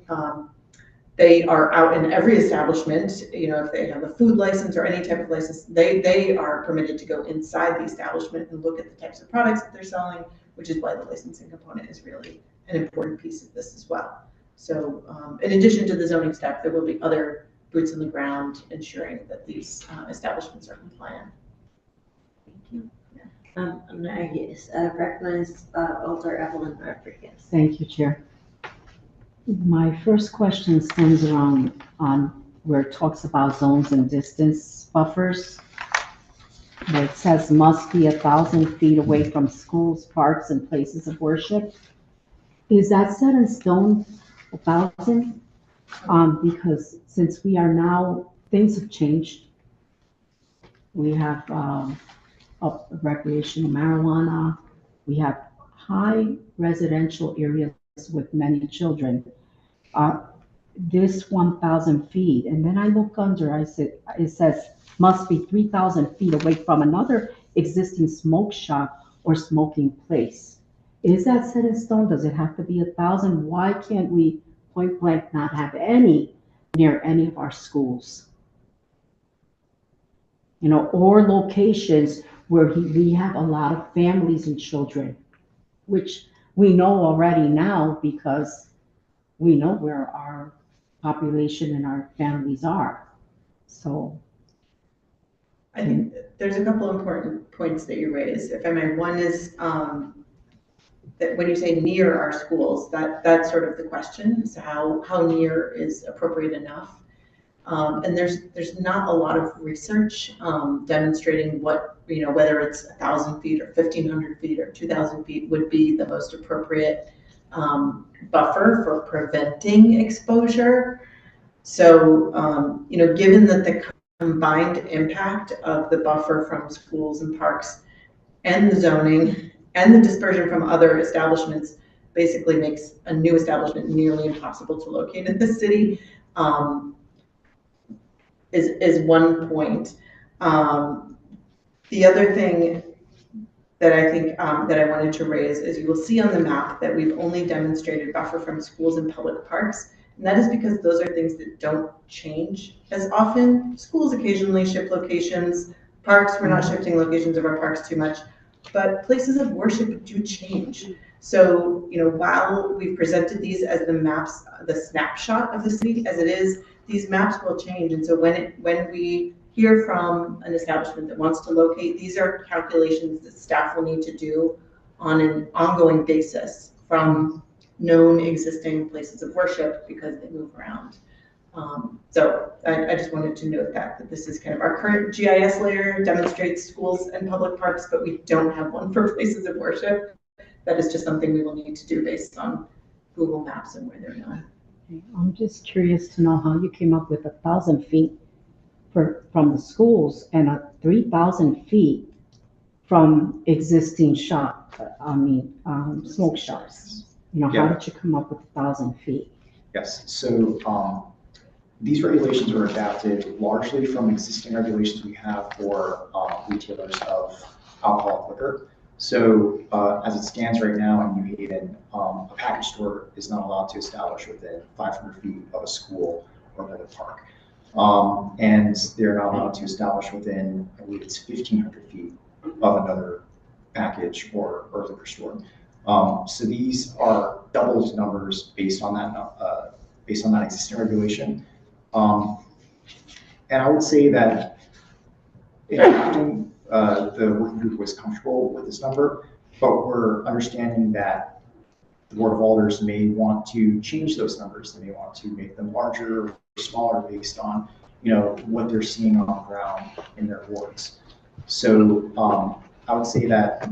they are out in every establishment. You know, if they have a food license or any type of license, they are permitted to go inside the establishment and look at the types of products that they're selling, which is why the licensing component is really an important piece of this as well. So in addition to the zoning staff, there will be other boots on the ground ensuring that these establishments are compliant.
Thank you. I recognize Alder Evelyn Rodriguez.
Thank you, Chair. My first question stems around on where it talks about zones and distance buffers. Where it says must be 1,000 feet away from schools, parks, and places of worship. Is that set in stone, 1,000? Because since we are now, things have changed. We have recreational marijuana. We have high residential areas with many children. This 1,000 feet, and then I look under, it says must be 3,000 feet away from another existing smoke shop or smoking place. Is that set in stone? Does it have to be 1,000? Why can't we point blank not have any near any of our schools? You know, or locations where we have a lot of families and children, which we know already now because we know where our population and our families are. So
I think there's a couple important points that you raised, if I may. One is that when you say near our schools, that's sort of the question. So how near is appropriate enough? And there's not a lot of research demonstrating what, you know, whether it's 1,000 feet or 1,500 feet or 2,000 feet would be the most appropriate buffer for preventing exposure. So, you know, given that the combined impact of the buffer from schools and parks and the zoning and the dispersion from other establishments basically makes a new establishment nearly impossible to locate in the city, is one point. The other thing that I think that I wanted to raise is you will see on the map that we've only demonstrated buffer from schools and public parks. And that is because those are things that don't change as often. Schools occasionally shift locations. Parks, we're not shifting locations of our parks too much, but places of worship do change. So, you know, while we've presented these as the maps, the snapshot of the city as it is, these maps will change. And so when we hear from an establishment that wants to locate, these are calculations that staff will need to do on an ongoing basis from known existing places of worship because they move around. So I just wanted to note that this is kind of our current GIS layer demonstrates schools and public parks, but we don't have one for places of worship. That is just something we will need to do based on Google Maps and where they're known.
I'm just curious to know how you came up with 1,000 feet from the schools and 3,000 feet from existing smoke shops. You know,
Yeah.
how did you come up with 1,000 feet?
Yes, so these regulations were adapted largely from existing regulations we have for retailers of alcoholic liquor. So as it stands right now in New Haven, a package store is not allowed to establish within 500 feet of a school or another park. And they're not allowed to establish within, I believe it's 1,500 feet of another package or liquor store. So these are double numbers based on that existing regulation. And I would say that the working group was comfortable with this number, but we're understanding that the Board of Alders may want to change those numbers. They may want to make them larger or smaller based on, what they're seeing on the ground in their wards. So I would say that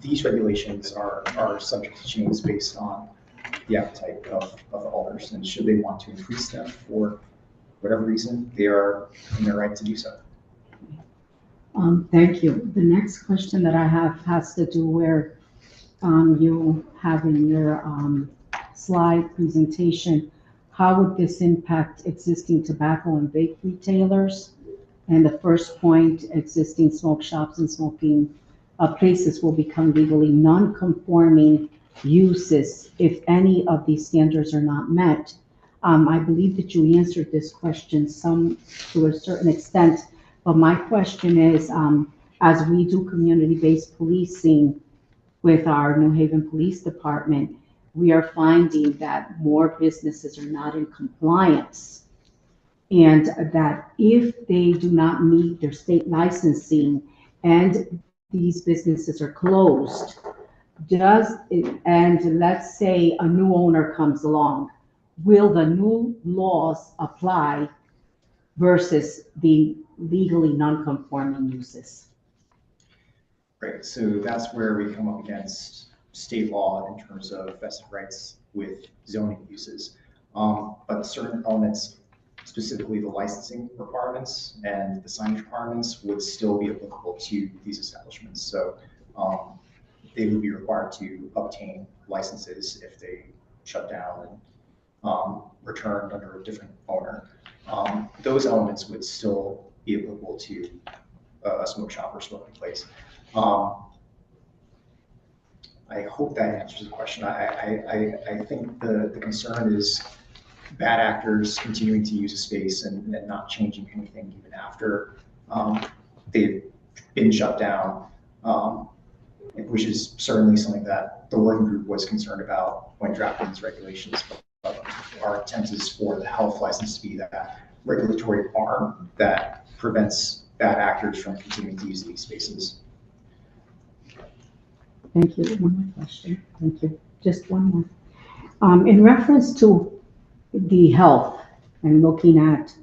these regulations are subject to change based on the appetite of the alders, and should they want to increase them for whatever reason, they are in their right to do so.
Thank you. The next question that I have has to do where you have in your slide presentation, how would this impact existing tobacco and vape retailers? And the first point, existing smoke shops and smoking places will become legally non-conforming uses if any of these standards are not met. I believe that you answered this question to a certain extent, but my question is, as we do community-based policing with our New Haven Police Department, we are finding that more businesses are not in compliance, and that if they do not meet their state licensing and these businesses are closed, and let's say a new owner comes along, will the new laws apply versus the legally non-conforming uses?
Right, so that's where we come up against state law in terms of vested rights with zoning uses. But certain elements, specifically the licensing requirements and the signage requirements, would still be applicable to these establishments. So they would be required to obtain licenses if they shut down and returned under a different owner. Those elements would still be applicable to a smoke shop or smoking place. I hope that answers the question. I think the concern is bad actors continuing to use a space and not changing anything even after they've been shut down, which is certainly something that the working group was concerned about when drafting these regulations. Our intent is for the health license to be that regulatory arm that prevents bad actors from continuing to use these spaces.
Thank you. One more question. Thank you. Just one more. In reference to the health and looking at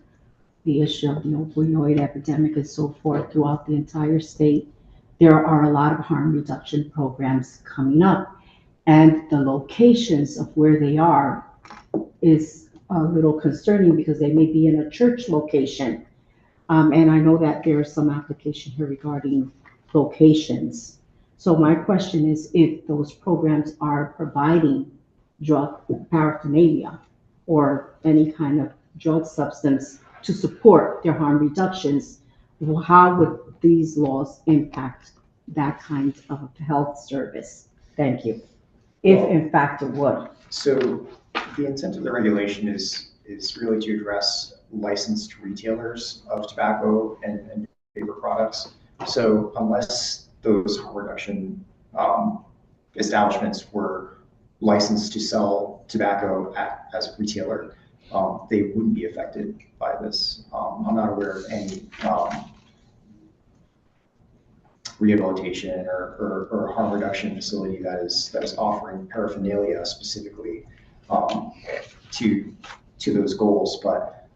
the issue of the opioid epidemic and so forth throughout the entire state, there are a lot of harm reduction programs coming up, and the locations of where they are is a little concerning because they may be in a church location. And I know that there's some application here regarding locations. So my question is, if those programs are providing drug paraphernalia or any kind of drug substance to support their harm reductions, how would these laws impact that kind of health service? Thank you. If in fact it would.
So the intent of the regulation is really to address licensed retailers of tobacco and vapor products. So unless those harm reduction establishments were licensed to sell tobacco as a retailer, they wouldn't be affected by this. I'm not aware of any rehabilitation or harm reduction facility that is offering paraphernalia specifically to those goals. But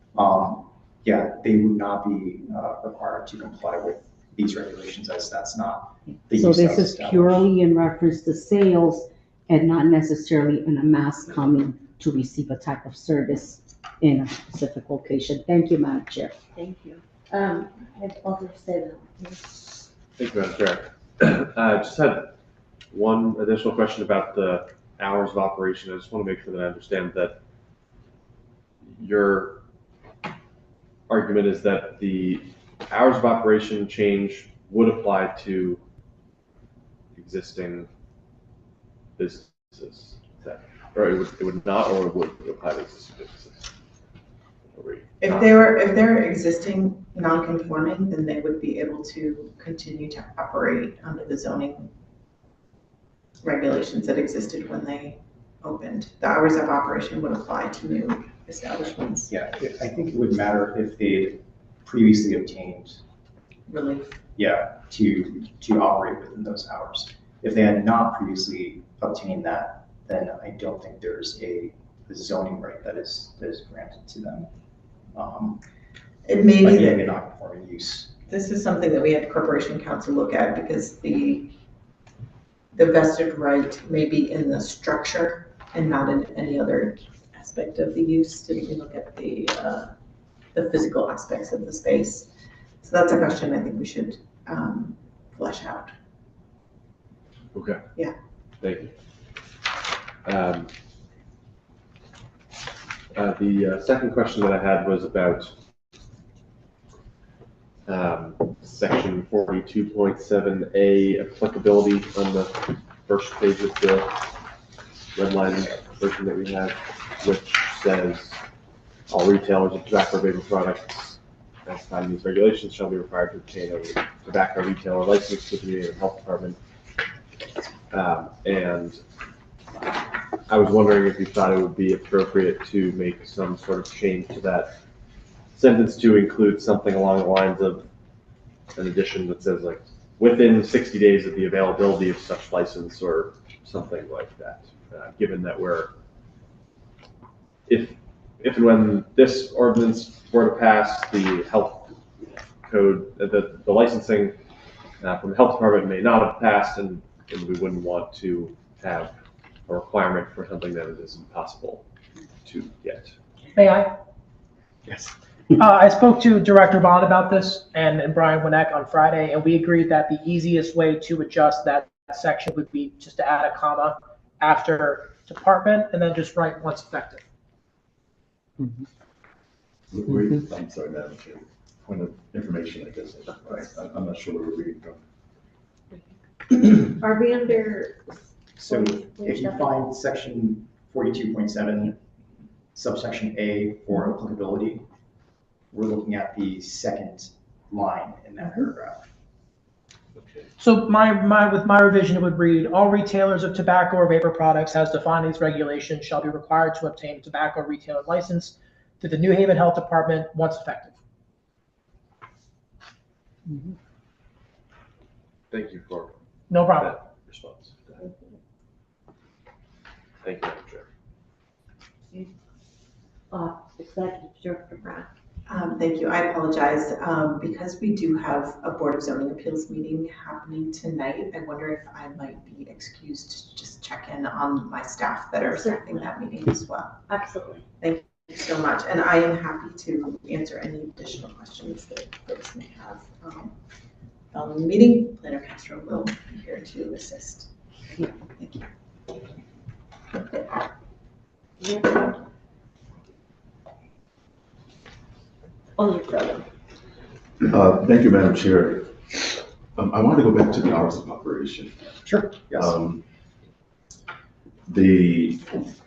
yeah, they would not be required to comply with these regulations, as that's not the
So
use
this
that was
is
established.
purely in reference to sales and not necessarily in a mass coming to receive a type of service in a specific location. Thank you, Madam Chair.
Thank you. I have Alder say that.
Thank you, Madam Chair. I just had one additional question about the hours of operation. I just want to make sure that I understand that your argument is that the hours of operation change would apply to existing businesses, or it would not, or it would apply to existing businesses?
If they're existing non-conforming, then they would be able to continue to operate under the zoning regulations that existed when they opened. The hours of operation would apply to new establishments.
Yeah, I think it would matter if they previously obtained
Relief.
to operate within those hours. If they had not previously obtained that, then I don't think there's a zoning right that is granted to them.
It may
By
be
being
that
a non-conforming use.
this is something that we had Corporation Council look at because the vested right may be in the structure and not in any other aspect of the use. Didn't we look at the physical aspects of the space? So that's a question I think we should flesh out.
Okay.
Yeah.
Thank you. The second question that I had was about section 42.7A applicability on the first page of the red line version that we have, which says all retailers of tobacco or vapor products as defined in these regulations shall be required to obtain a tobacco retailer license with the New Haven Health Department. And I was wondering if you thought it would be appropriate to make some sort of change to that sentence to include something along the lines of an addition that says like within 60 days of the availability of such license or something like that. Given that if and when this ordinance were to pass, the health code, the licensing from the health department may not have passed, and we wouldn't want to have a requirement for something that is impossible to get.
May I?
Yes.
I spoke to Director Bond about this and Brian Winnick on Friday, and we agreed that the easiest way to adjust that section would be just to add a comma after department and then just write once effective.
I'm sorry, Madam Chair. Point of information, I guess. I'm not sure where we're reading from.
Are we under?
So if you find section 42.7, subsection A for applicability, we're looking at the second line in that paragraph.
So with my revision, it would read, all retailers of tobacco or vapor products as defined in these regulations shall be required to obtain a tobacco retailer license through the New Haven Health Department once effective.
Thank you for
No problem.
that response. Thank you, Madam Chair.
Executive Director Brown.
Thank you. I apologize. Because we do have a Board of Zoning Appeals meeting happening tonight, I wonder if I might be excused to just check in on my staff that are staffing that meeting as well.
Absolutely.
Thank you so much. And I am happy to answer any additional questions that folks may have. Following the meeting, Planner Castro will be here to assist. Thank you.
Oh, you're frozen.
Thank you, Madam Chair. I want to go back to the hours of operation.
Sure, yes.
The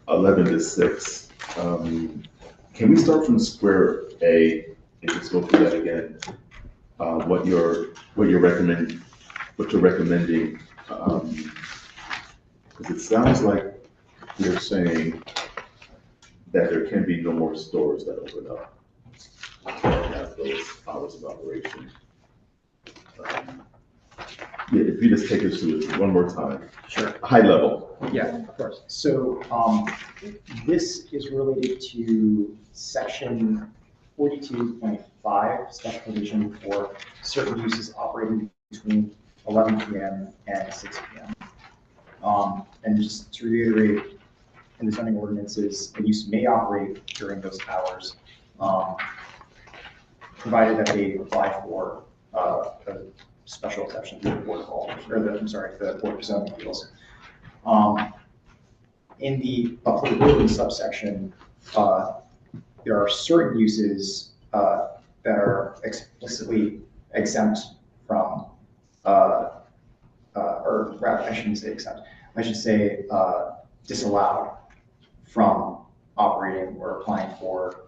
11 to 6. Can we start from square A and just go through that again? What you're recommending, because it sounds like you're saying that there can be no more stores that open up that have those hours of operation. Yeah, if you just take us through it one more time.
Sure.
High level.
Yeah, of course. So this is related to section 42.5, special provision for certain uses operating between 11 p.m. and 6 p.m. And just to reiterate, in the zoning ordinances, the use may operate during those hours, provided that they apply for a special exception to the Board of Aldermen, or the Board of Zoning Appeals. In the applicability subsection, there are certain uses that are explicitly exempt from, or rather, I shouldn't say exempt, I should say disallowed from operating or applying for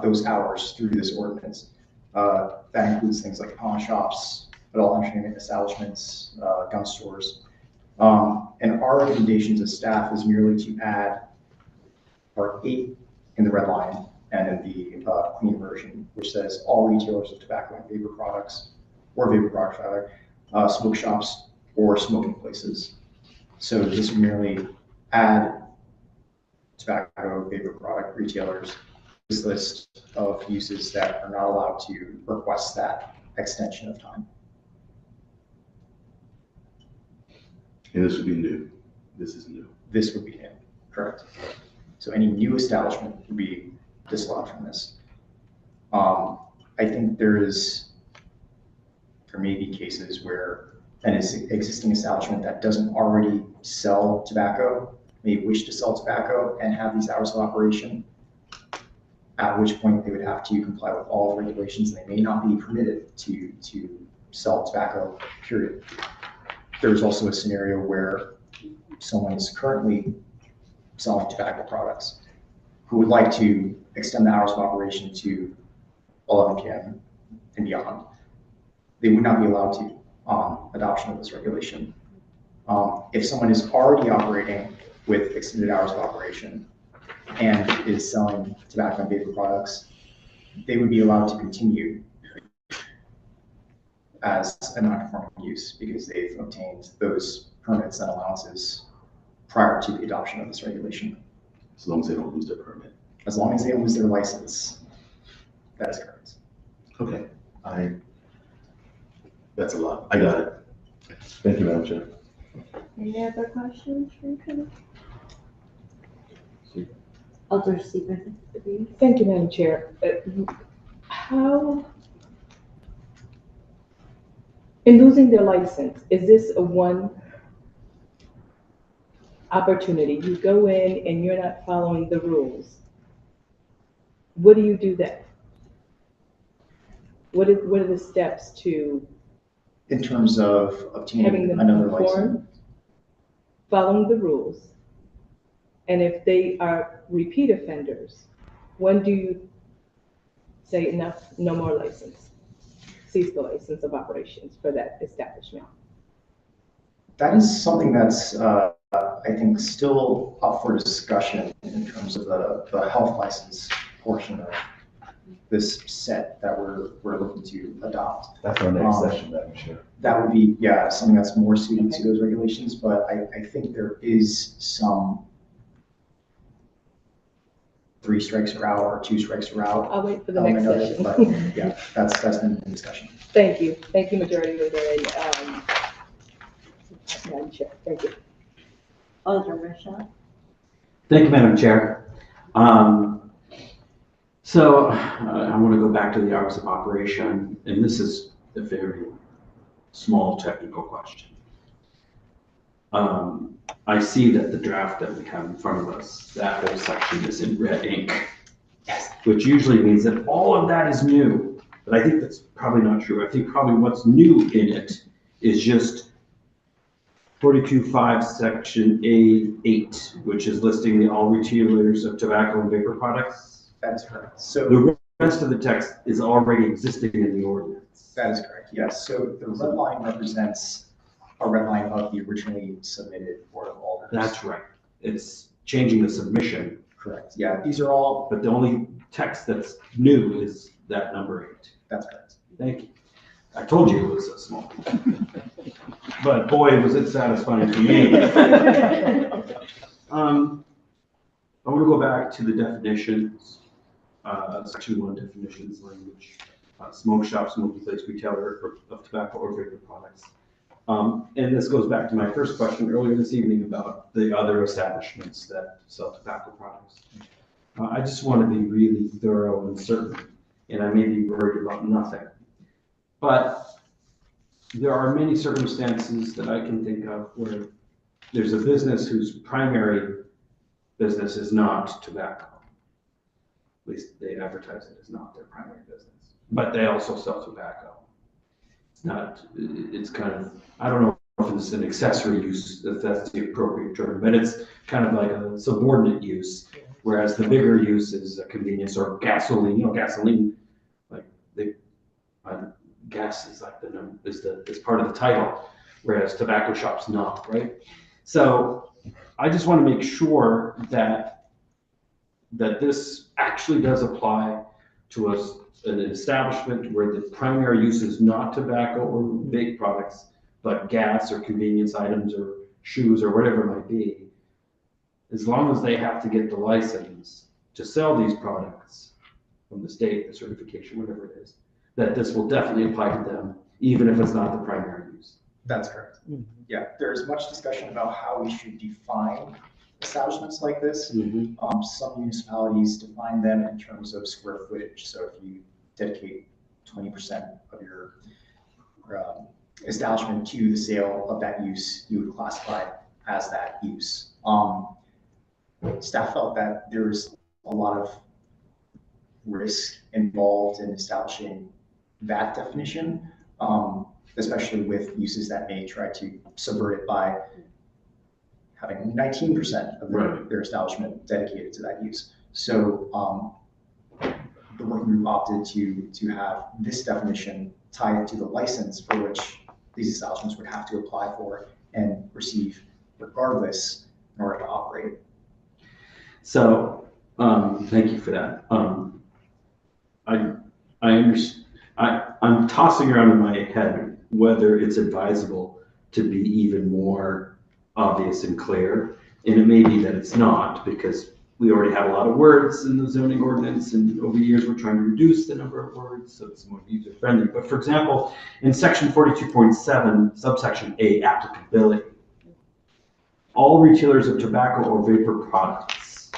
those hours through this ordinance. That includes things like pawn shops, adult entertainment establishments, gun stores. And our recommendation to staff is merely to add part 8 in the red line and in the clean version, which says all retailers of tobacco and vapor products, or vapor products rather, smoke shops or smoking places. So this would merely add tobacco, vapor product retailers, this list of uses that are not allowed to request that extension of time.
And this would be new. This is new.
This would be new, correct? So any new establishment would be disallowed from this. I think there may be cases where an existing establishment that doesn't already sell tobacco may wish to sell tobacco and have these hours of operation, at which point they would have to comply with all the regulations. They may not be permitted to sell tobacco, period. There's also a scenario where someone is currently selling tobacco products who would like to extend the hours of operation to 11 p.m. and beyond. They would not be allowed to on adoption of this regulation. If someone is already operating with extended hours of operation and is selling tobacco and vapor products, they would be allowed to continue as a non-conforming use because they've obtained those permits and allowances prior to the adoption of this regulation.
As long as they don't lose their permit.
As long as they don't lose their license, that is correct.
Okay, that's a lot. I got it. Thank you, Madam Chair.
Any other questions from committee? Alder Stephen, please.
Thank you, Madam Chair. How, in losing their license, is this a one opportunity? You go in and you're not following the rules. What do you do then? What are the steps to
In terms of
having
obtaining
them
another
conform,
license,
following the rules? And if they are repeat offenders, when do you say enough, no more license? Cease the license of operations for that establishment?
that is something that's, I think, still up for discussion in terms of the health license portion of this set that we're looking to adopt.
That's our next session, Madam Chair.
That would be, yeah, something that's more suited to those regulations, but I think there is some 3 strikes are out or 2 strikes are out.
I'll wait for the next
element of it,
session.
But yeah, that's been in discussion.
Thank you, Majority Leader and Madam Chair, thank you.
Alder Michelle.
Thank you, Madam Chair. So I want to go back to the hours of operation, and this is a very small technical question. I see that the draft that we have in front of us, that whole section is in red ink, which usually means that all of that is new. But I think that's probably not true. I think probably what's new in it is just 42.5 section A8, which is listing all retailers of tobacco and vapor products.
That is correct. So
The rest of the text is already existing in the ordinance.
that is correct, yes. So the red line represents a red line of the originally submitted Board of Alders.
That's right. It's changing the submission,
Correct. Yeah, these are all,
but the only text that's new is that number 8.
that's correct.
Thank you. I told you it was a small. But boy, was it satisfying to me. I want to go back to the definitions, section 1 definitions language, smoke shop, smoking place, retailer of tobacco or vapor products. And this goes back to my first question earlier this evening about the other establishments that sell tobacco products. I just want to be really thorough and certain, and I may be worried about nothing. But there are many circumstances that I can think of where there's a business whose primary business is not tobacco. At least they advertise it as not their primary business, but they also sell tobacco. It's kind of, I don't know if it's an accessory use, if that's the appropriate term, but it's kind of like a subordinate use, whereas the bigger use is a convenience or gasoline, gasoline, like gas is like is part of the title, whereas tobacco shop's not, right? So I just want to make sure that this actually does apply to an establishment where the primary use is not tobacco or vape products, but gas or convenience items or shoes or whatever it might be. as long as they have to get the license to sell these products from the state, the certification, whatever it is, that this will definitely apply to them, even if it's not the primary use.
That's correct. Yeah, there's much discussion about how we should define establishments like this. Some municipalities define them in terms of square footage. So if you dedicate 20% of your establishment to the sale of that use, you would classify it as that use. Staff felt that there's a lot of risk involved in establishing that definition, especially with uses that may try to subvert it by having 19% of their establishment dedicated to that use. So the working group opted to have this definition tied to the license for which these establishments would have to apply for and receive regardless in order to operate.
So, thank you for that. I'm tossing around in my head whether it's advisable to be even more obvious and clear. And it may be that it's not, because we already have a lot of words in the zoning ordinance, and over years we're trying to reduce the number of words so it's more user friendly. But for example, in section 42.7, subsection A, applicability, all retailers of tobacco or vapor products,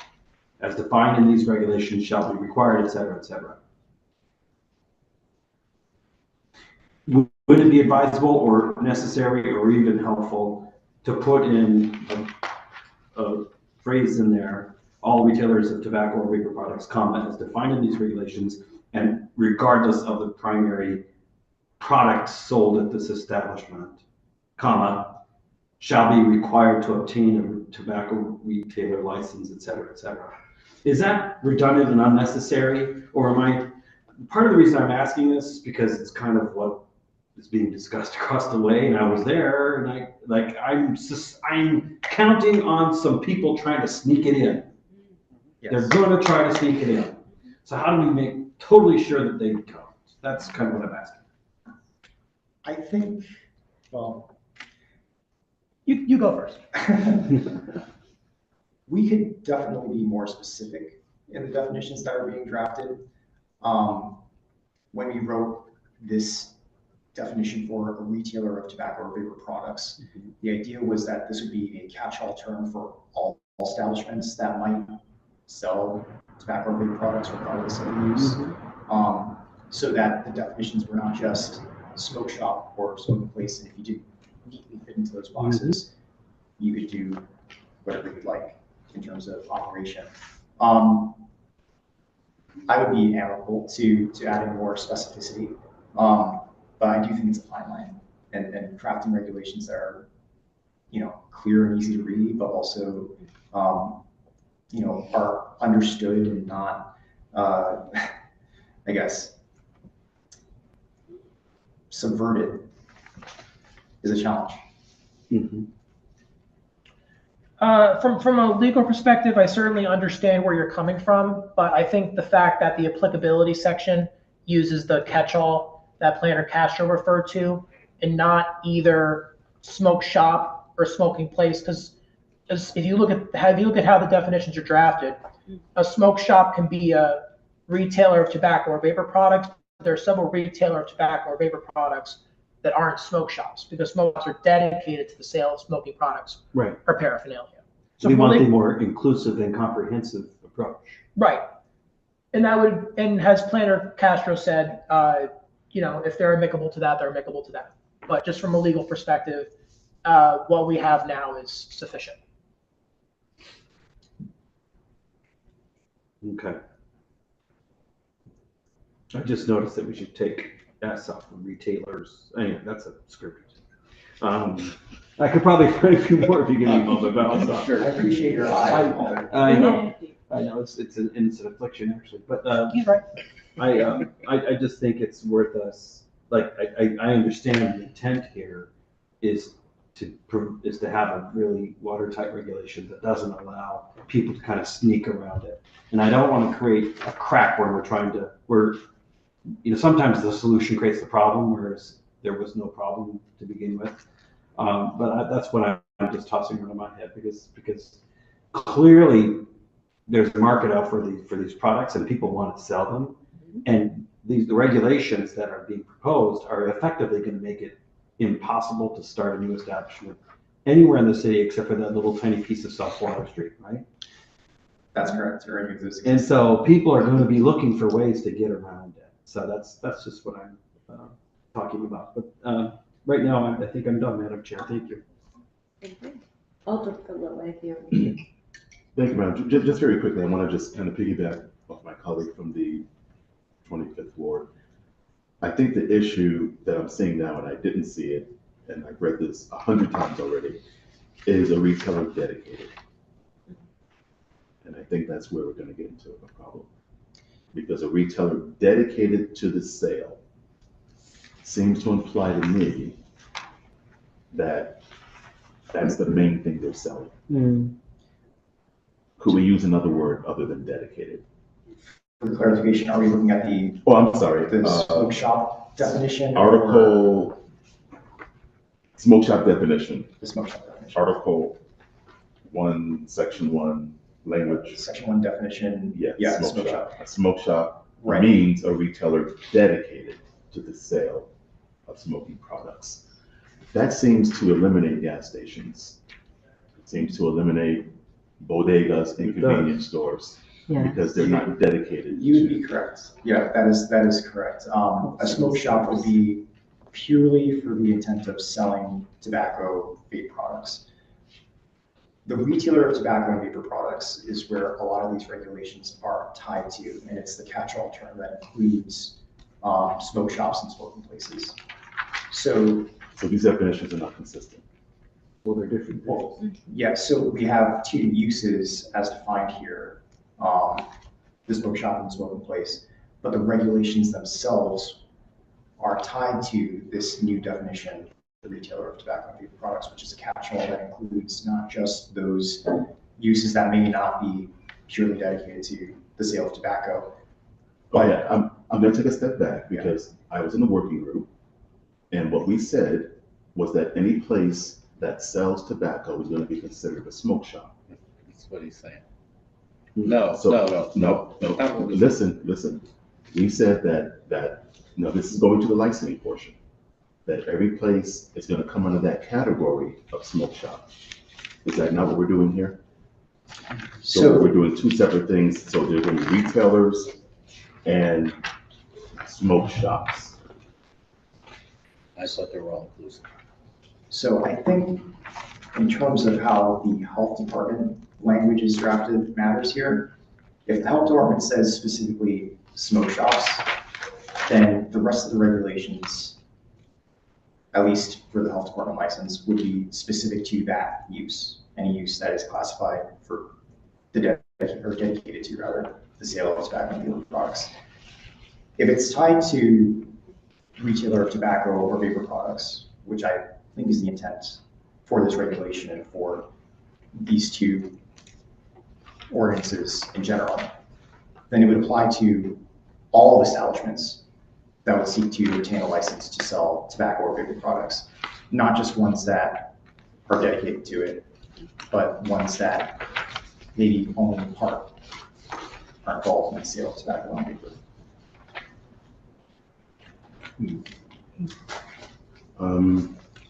as defined in these regulations, shall be required, et cetera, et cetera. Would it be advisable or necessary or even helpful to put in a phrase in there, all retailers of tobacco or vapor products, comma, as defined in these regulations, and regardless of the primary product sold at this establishment, comma, shall be required to obtain a tobacco retailer license, et cetera, et cetera. Is that redundant and unnecessary, or part of the reason I'm asking this is because it's kind of what is being discussed across the way, and I was there, and I'm counting on some people trying to sneak it in.
Yes.
They're going to try to sneak it in. So how do we make totally sure that they don't? That's kind of what I'm asking.
I think, well,
You go first.
we could definitely be more specific in the definitions that are being drafted. When we wrote this definition for a retailer of tobacco or vapor products, the idea was that this would be a catch-all term for all establishments that might sell tobacco or vapor products regardless of the use, so that the definitions were not just smoke shop or smoking place, and if you didn't neatly fit into those boxes, you could do whatever you'd like in terms of operation. I would be amenable to adding more specificity, but I do think it's a fine line, and crafting regulations that are, clear and easy to read, but also, are understood and not, I guess, subverted is a challenge.
From a legal perspective, I certainly understand where you're coming from, but I think the fact that the applicability section uses the catch-all that Planner Castro referred to, and not either smoke shop or smoking place, because if you look at how the definitions are drafted, a smoke shop can be a retailer of tobacco or vapor products. There are several retailer of tobacco or vapor products that aren't smoke shops, because smoke shops are dedicated to the sale of smoking products or paraphernalia. So
we want the more inclusive and comprehensive approach.
Right. And as Planner Castro said, if they're amicable to that, they're amicable to that. But just from a legal perspective, what we have now is sufficient.
Okay. I just noticed that we should take S off from retailers. Anyway, that's a script. I could probably write a few more if you give me a moment, but I'll stop.
Sure. I appreciate your eye.
I know it's an affliction actually, but
he's right.
I just think it's worth us. Like I understand the intent here is to have a really watertight regulation that doesn't allow people to kind of sneak around it. And I don't want to create a crack where sometimes the solution creates the problem, whereas there was no problem to begin with. But that's what I'm just tossing around in my head, because clearly there's a market out for these products and people want to sell them. And the regulations that are being proposed are effectively going to make it impossible to start a new establishment anywhere in the city except for that little tiny piece of South Water Street, right?
That's correct. Or any existing.
And so people are going to be looking for ways to get around it. So that's just what I'm talking about. But right now, I think I'm done, Madam Chair. Thank you.
Alder Phillips, here.
Thank you, Madam. Just very quickly, I want to just kind of piggyback off my colleague from the 25th Ward. I think the issue that I'm seeing now, and I didn't see it, and I've read this 100 times already, is a retailer dedicated. And I think that's where we're going to get into a problem. Because a retailer dedicated to the sale seems to imply to me that that's the main thing they're selling. Could we use another word other than dedicated?
For clarification, are we looking at the?
Oh, I'm sorry.
The smoke shop definition?
Article, smoke shop definition.
The smoke shop definition.
Article 1, Section 1, language.
Section 1 definition.
Yeah, smoke shop. A smoke shop
Right.
means a retailer dedicated to the sale of smoking products. That seems to eliminate gas stations. It seems to eliminate bodegas and convenience stores.
Yeah.
Because they're not dedicated.
You would be correct. Yeah, that is correct. A smoke shop would be purely for the intent of selling tobacco vape products. The retailer of tobacco and vapor products is where a lot of these regulations are tied to, and it's the catch-all term that includes smoke shops and smoking places. So
these definitions are not consistent.
Well, they're different.
Well, yeah, so we have two uses as defined here. The smoke shop and the smoking place, but the regulations themselves are tied to this new definition, the retailer of tobacco and vapor products, which is a catch-all that includes not just those uses that may not be purely dedicated to the sale of tobacco.
But yeah, I'm going to take a step back because I was in the working group, and what we said was that any place that sells tobacco is going to be considered a smoke shop.
That's what he's saying. No.
Listen. We said that this is going to the licensing portion, that every place is going to come under that category of smoke shop. Is that not what we're doing here? So we're doing two separate things. So there's going to be retailers and smoke shops.
I thought they were all inclusive.
So I think in terms of how the health department language is drafted matters here. If the health department says specifically smoke shops, then the rest of the regulations, at least for the health department license, would be specific to that use, any use that is classified for dedicated to rather the sale of tobacco and vapor products. If it's tied to retailer of tobacco or vapor products, which I think is the intent for this regulation and for these two ordinances in general, then it would apply to all establishments that would seek to obtain a license to sell tobacco or vapor products, not just ones that are dedicated to it, but ones that maybe only in part are involved in the sale of tobacco and vapor.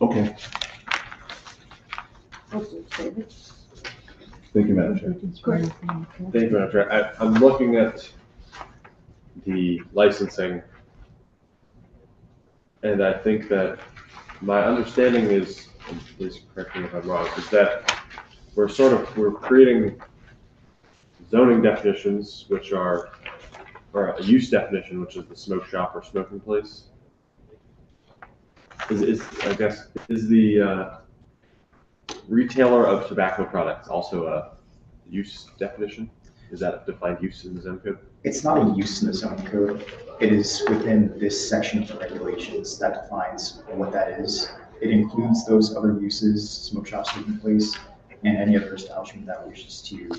Okay. Thank you, Madam Chair.
Thank you, Madam Chair. I'm looking at the licensing, and I think that my understanding is, and please correct me if I'm wrong, is that we're creating zoning definitions, which are, or a use definition, which is the smoke shop or smoking place. Is the retailer of tobacco products also a use definition? Is that a defined use in the zone code?
It's not a use in the zoning code. It is within this section of the regulations that defines what that is. It includes those other uses, smoke shop, smoking place, and any other establishment that wishes to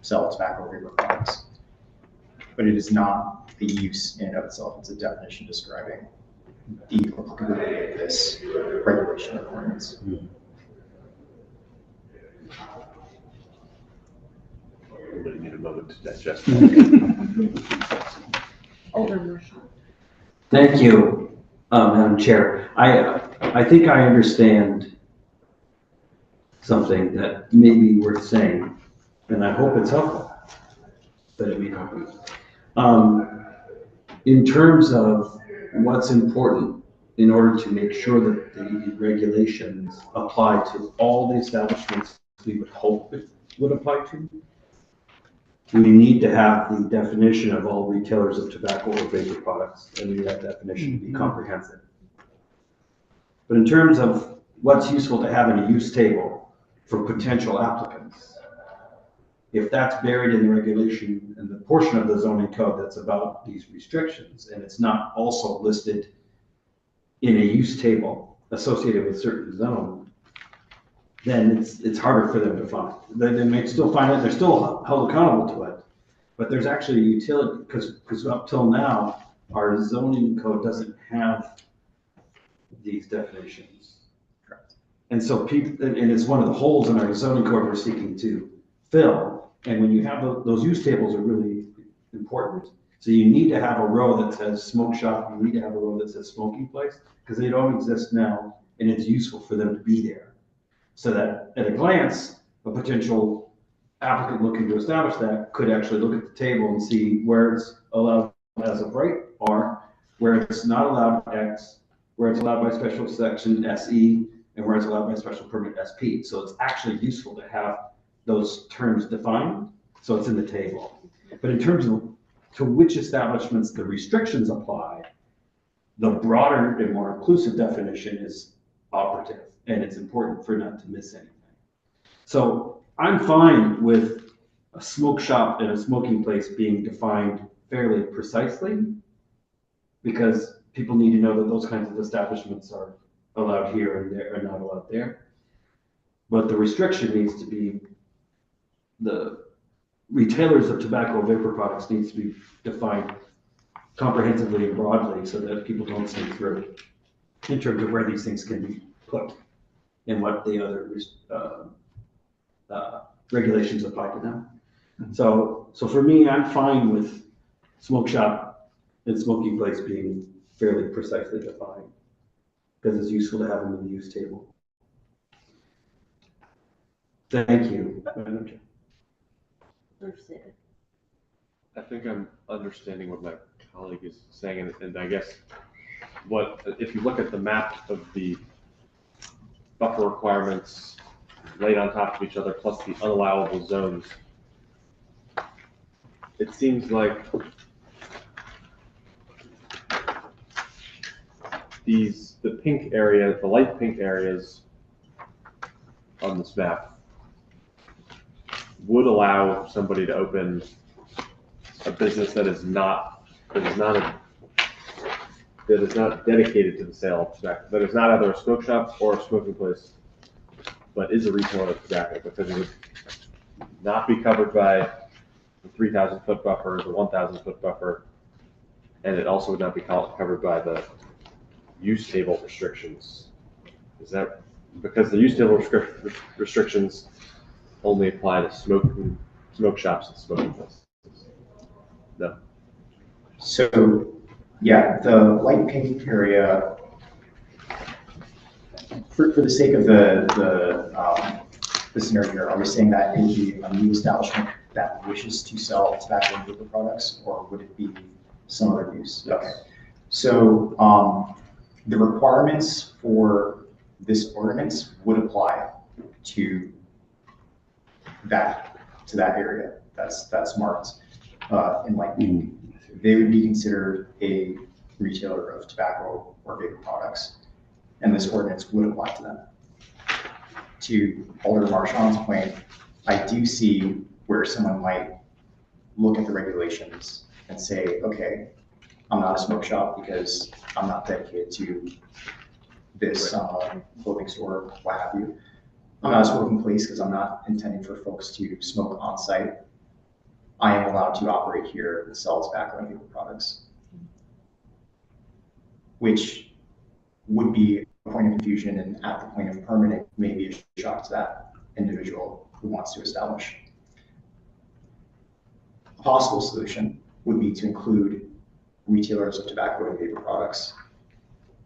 sell tobacco or vapor products. But it is not a use in and of itself. It's a definition describing the applicability of this regulation or ordinance.
everybody need a moment to digest that.
Alder Marshall.
Thank you, Madam Chair. I think I understand something that may be worth saying, and I hope it's helpful, but it may not be. In terms of what's important in order to make sure that the regulations apply to all the establishments we would hope it would apply to, we need to have the definition of all retailers of tobacco or vapor products, and we need that definition to be comprehensive. But in terms of what's useful to have in a use table for potential applicants, if that's buried in the regulation and the portion of the zoning code that's about these restrictions, and it's not also listed in a use table associated with certain zone, then it's harder for them to find. They may still find it, they're still held accountable to it, but there's actually a utility, because up till now, our zoning code doesn't have these definitions.
Correct.
And so people, and it's one of the holes in our zoning code we're seeking to fill. And when you have those use tables are really important. So you need to have a row that says smoke shop, you need to have a row that says smoking place, because they don't exist now, and it's useful for them to be there. So that at a glance, a potential applicant looking to establish that could actually look at the table and see where it's allowed as of right, or where it's not allowed X, where it's allowed by special section SE, and where it's allowed by special permit SP. So it's actually useful to have those terms defined, so it's in the table. But in terms of to which establishments the restrictions apply, the broader and more inclusive definition is operative, and it's important for not to miss anything. So I'm fine with a smoke shop and a smoking place being defined fairly precisely, because people need to know that those kinds of establishments are allowed here and there, are not allowed there. But the restriction needs to be the retailers of tobacco vapor products needs to be defined comprehensively and broadly so that people don't sneak through in terms of where these things can be put and what the other regulations apply to them. So for me, I'm fine with smoke shop and smoking place being fairly precisely defined because it's useful to have them in the use table. Thank you, Madam Chair.
I think I'm understanding what my colleague is saying, and I guess if you look at the map of the buffer requirements laid on top of each other, plus the unallowable zones, it seems like the pink area, the light pink areas on this map would allow somebody to open a business that is not dedicated to the sale of tobacco, that is not either a smoke shop or a smoking place, but is a retailer of tobacco, because it would not be covered by the 3,000 foot buffer, the 1,000 foot buffer, and it also would not be covered by the use table restrictions. Is that because the use table restrictions only apply to smoke shops and smoking places? No.
So, yeah, the light pink area, for the sake of the scenario here, are we saying that it would be a new establishment that wishes to sell tobacco and vapor products, or would it be some other use?
Yes.
Okay. So, the requirements for this ordinance would apply to that area that's marked in light pink. They would be considered a retailer of tobacco or vapor products, and this ordinance would apply to them. To Alder Marchand's point, I do see where someone might look at the regulations and say, okay, I'm not a smoke shop because I'm not dedicated to this clothing store, what have you. I'm not a smoking place because I'm not intending for folks to smoke on site. I am allowed to operate here and sell tobacco and vapor products, which would be a point of confusion, and at the point of permitting, maybe a shock to that individual who wants to establish. possible solution would be to include retailers of tobacco and vapor products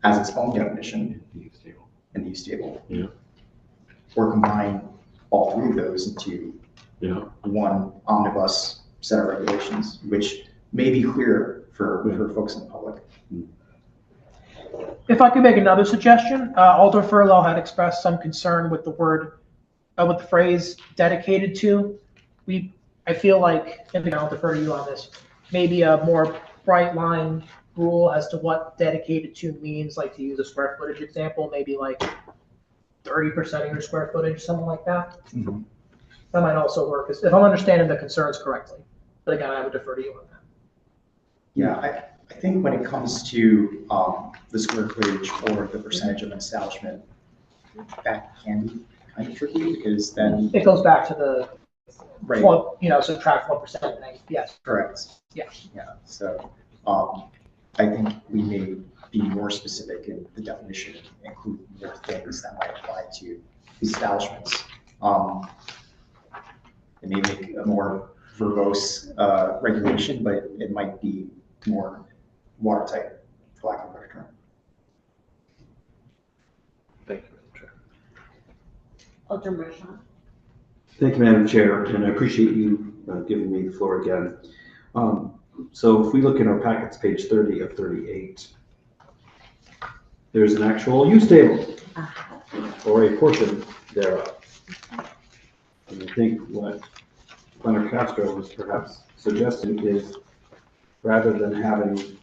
as its own definition in the use table.
Yeah.
Or combine all three of those into
Yeah.
one omnibus set of regulations, which may be clearer for folks in the public.
If I could make another suggestion, Alder Furlow had expressed some concern with the word, with the phrase dedicated to. I feel like, and again, I'll defer to you on this, maybe a more bright line rule as to what dedicated to means, like to use a square footage example, maybe like 30% of your square footage, something like that.
Mhm.
That might also work, if I'm understanding the concerns correctly. But again, I would defer to you on that.
Yeah, I think when it comes to the square footage or the percentage of an establishment, that can be kind of tricky because then.
It goes back to the,
Right.
well, subtract 1% thing, yes.
Correct.
Yeah.
Yeah, so I think we may be more specific in the definition and include more things that might apply to establishments. It may make a more verbose regulation, but it might be more watertight, for lack of a better term.
Thank you, Madam Chair.
Alderman Marchand.
Thank you, Madam Chair, and I appreciate you giving me the floor again. So if we look in our packets, page 30 of 38, there's an actual use table or a portion thereof. And I think what Leonard Castro was perhaps suggesting is rather than having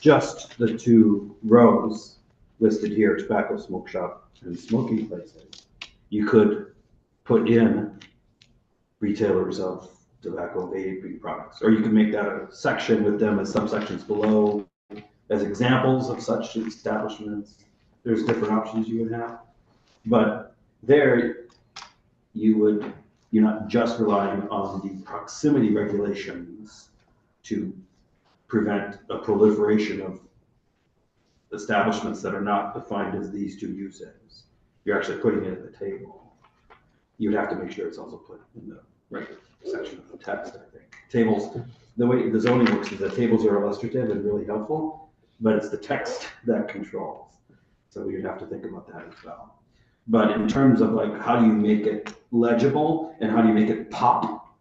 just the two rows listed here, tobacco smoke shop and smoking places, you could put in retailers of tobacco vaping products, or you could make that a section with them as subsections below as examples of such establishments. There's different options you would have, but there you're not just relying on the proximity regulations to prevent a proliferation of establishments that are not defined as these two uses. You're actually putting it at the table. You'd have to make sure it's also put in the regular section of the text, I think. Tables, the way the zoning works is that tables are illustrative and really helpful, but it's the text that controls. So you'd have to think about that as well. But in terms of like, how do you make it legible and how do you make it pop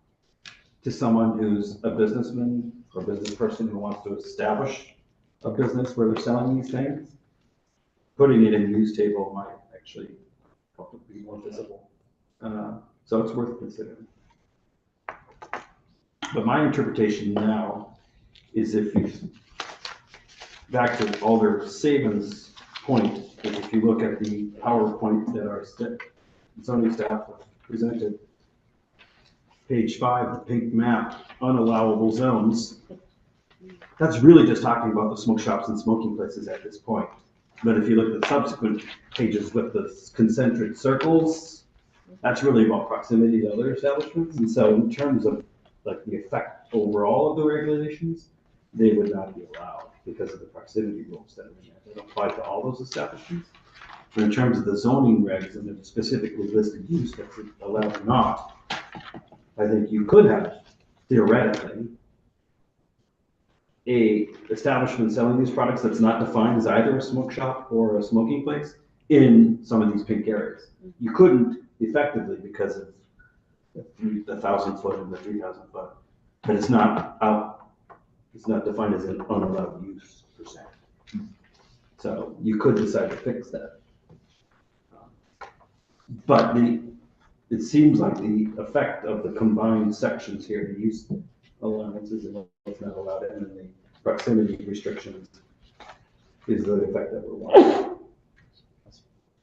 to someone who's a businessman or business person who wants to establish a business where they're selling these things, putting it in use table might actually help it be more visible. So it's worth considering. But my interpretation now is if you, back to Alder Saban's point, is if you look at the PowerPoint that our zoning staff presented, page 5, the pink map, unallowable zones, that's really just talking about the smoke shops and smoking places at this point. But if you look at the subsequent pages with the concentric circles, that's really about proximity to other establishments. And so in terms of like the effect overall of the regulations, they would not be allowed because of the proximity rules that are in there. They don't apply to all those establishments. But in terms of the zoning regs and the specifically listed use that's allowed or not, I think you could have theoretically a establishment selling these products that's not defined as either a smoke shop or a smoking place in some of these pink areas. You couldn't effectively because of the 1,000-foot and the 3,000-foot, but it's not defined as an unallowed use per se. So you could decide to fix that. But it seems like the effect of the combined sections here, the use allowances and what's not allowed, and then the proximity restrictions is the effect that we're wanting.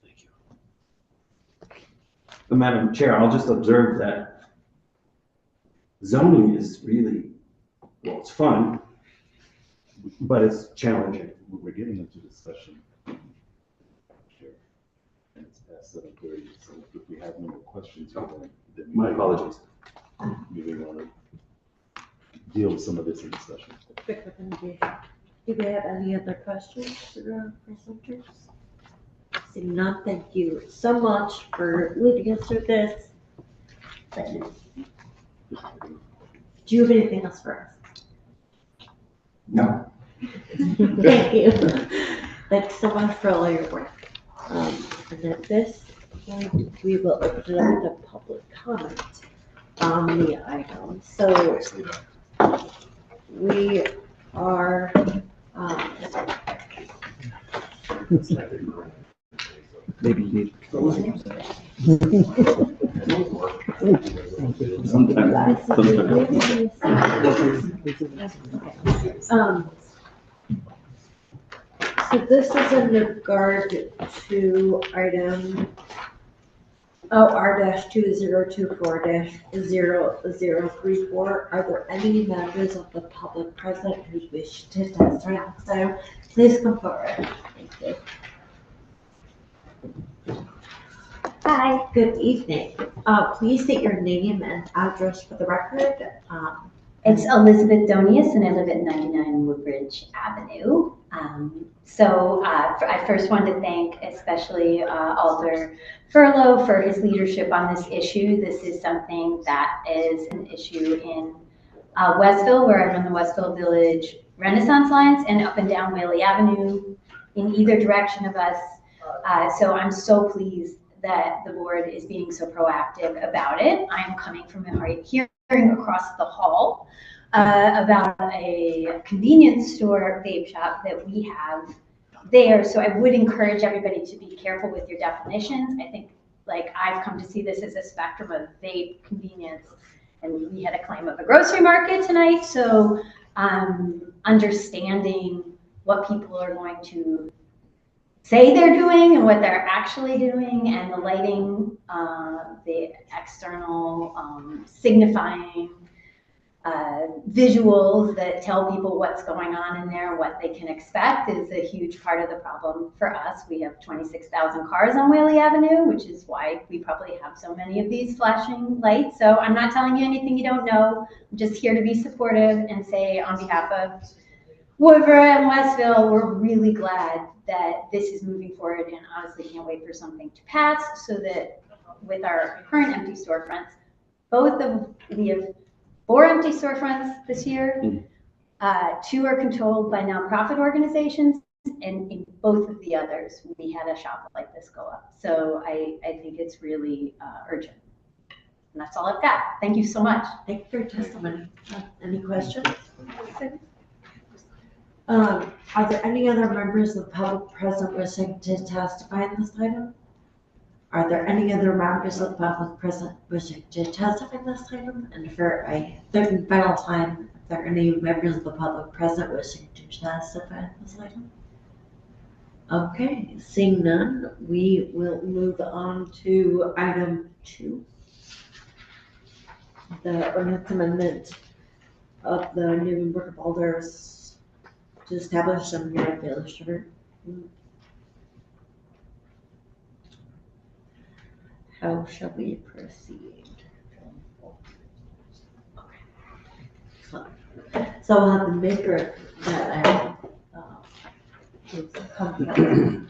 Thank you. Madam Chair, I'll just observe that zoning is really, well, it's fun, but it's challenging.
We're getting into discussion. Sure. And it's past 7:30, so if we have no more questions, then
My apologies.
Do we want to deal with some of this in discussion?
Do we have any other questions for our presenters? Seeing none, thank you so much for leading us through this.
Thank you.
Do you have anything else for us?
No.
Thank you. Thanks so much for all your work. And at this point, we will open it up to public comment on the item. So we are,
Maybe you need.
So this is in regard to item R-2024-0034. Are there any members of the public present who wish to testify on this item? Please come forward. Thank you. Hi, good evening. Please state your name and address for the record.
It's Elizabeth Donius, and I live at 99 Woodbridge Avenue. I first wanted to thank especially Alder Furlow for his leadership on this issue. This is something that is an issue in Westville, where I run the Westville Village Renaissance Lines, and up and down Whaley Avenue in either direction of us. So I'm so pleased that the board is being so proactive about it. I'm coming from a hearing across the hall about a convenience store vape shop that we have there. So I would encourage everybody to be careful with your definitions. I think, like, I've come to see this as a spectrum of vape, convenience, and we had a claim of a grocery market tonight. So understanding what people are going to say they're doing and what they're actually doing, and the lighting, the external signifying visuals that tell people what's going on in there, what they can expect, is a huge part of the problem for us. We have 26,000 cars on Whaley Avenue, which is why we probably have so many of these flashing lights. So I'm not telling you anything you don't know. I'm just here to be supportive and say, on behalf of Woodbridge and Westville, we're really glad that this is moving forward, and honestly can't wait for something to pass so that with our current empty storefronts, we have 4 empty storefronts this year. 2 are controlled by nonprofit organizations, and in both of the others, we had a shop like this go up. So I think it's really urgent. And that's all I've got. Thank you so much.
Thank you for your testimony. Any questions? Are there any other members of the public present wishing to testify on this item? Are there any other members of the public present wishing to testify on this item? And for a third and final time, are there any members of the public present wishing to testify on this item? Okay, seeing none, we will move on to item 2. The ordinance amendment of the new Board of Alders to establish a regulatory. How shall we proceed? Okay. So I'll have the maker of that item come forward.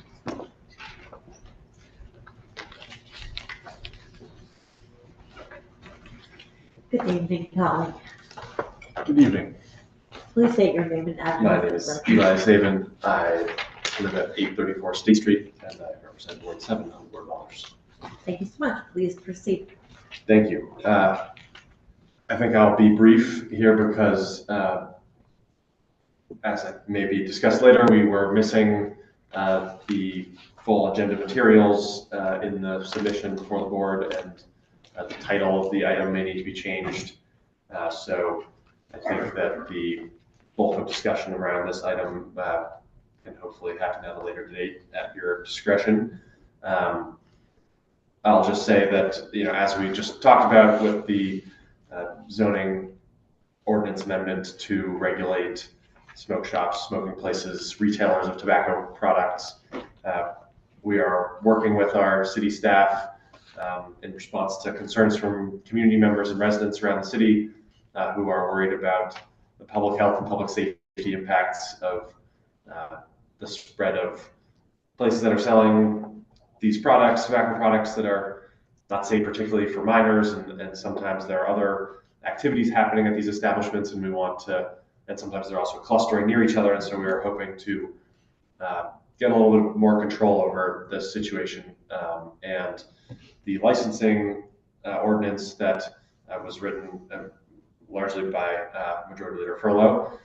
Good evening, Colin.
Good evening.
Please state your name and address.
My name is Eli Saban. I live at 834 State Street, and I represent Ward 7 on Board of Alders.
Thank you so much. Please proceed.
Thank you. I think I'll be brief here because, as I maybe discussed later, we were missing the full agenda materials in the submission for the board, and the title of the item may need to be changed. So I think that the bulk of discussion around this item can hopefully happen at a later date at your discretion. I'll just say that, as we just talked about with the zoning ordinance amendment to regulate smoke shops, smoking places, retailers of tobacco products, we are working with our city staff in response to concerns from community members and residents around the city who are worried about the public health and public safety impacts of the spread of places that are selling these products, tobacco products that are not safe, particularly for minors, and sometimes there are other activities happening at these establishments, and we want to, and sometimes they're also clustering near each other, and so we are hoping to get a little bit more control over this situation. And the licensing ordinance that was written largely by Majority Leader Furlow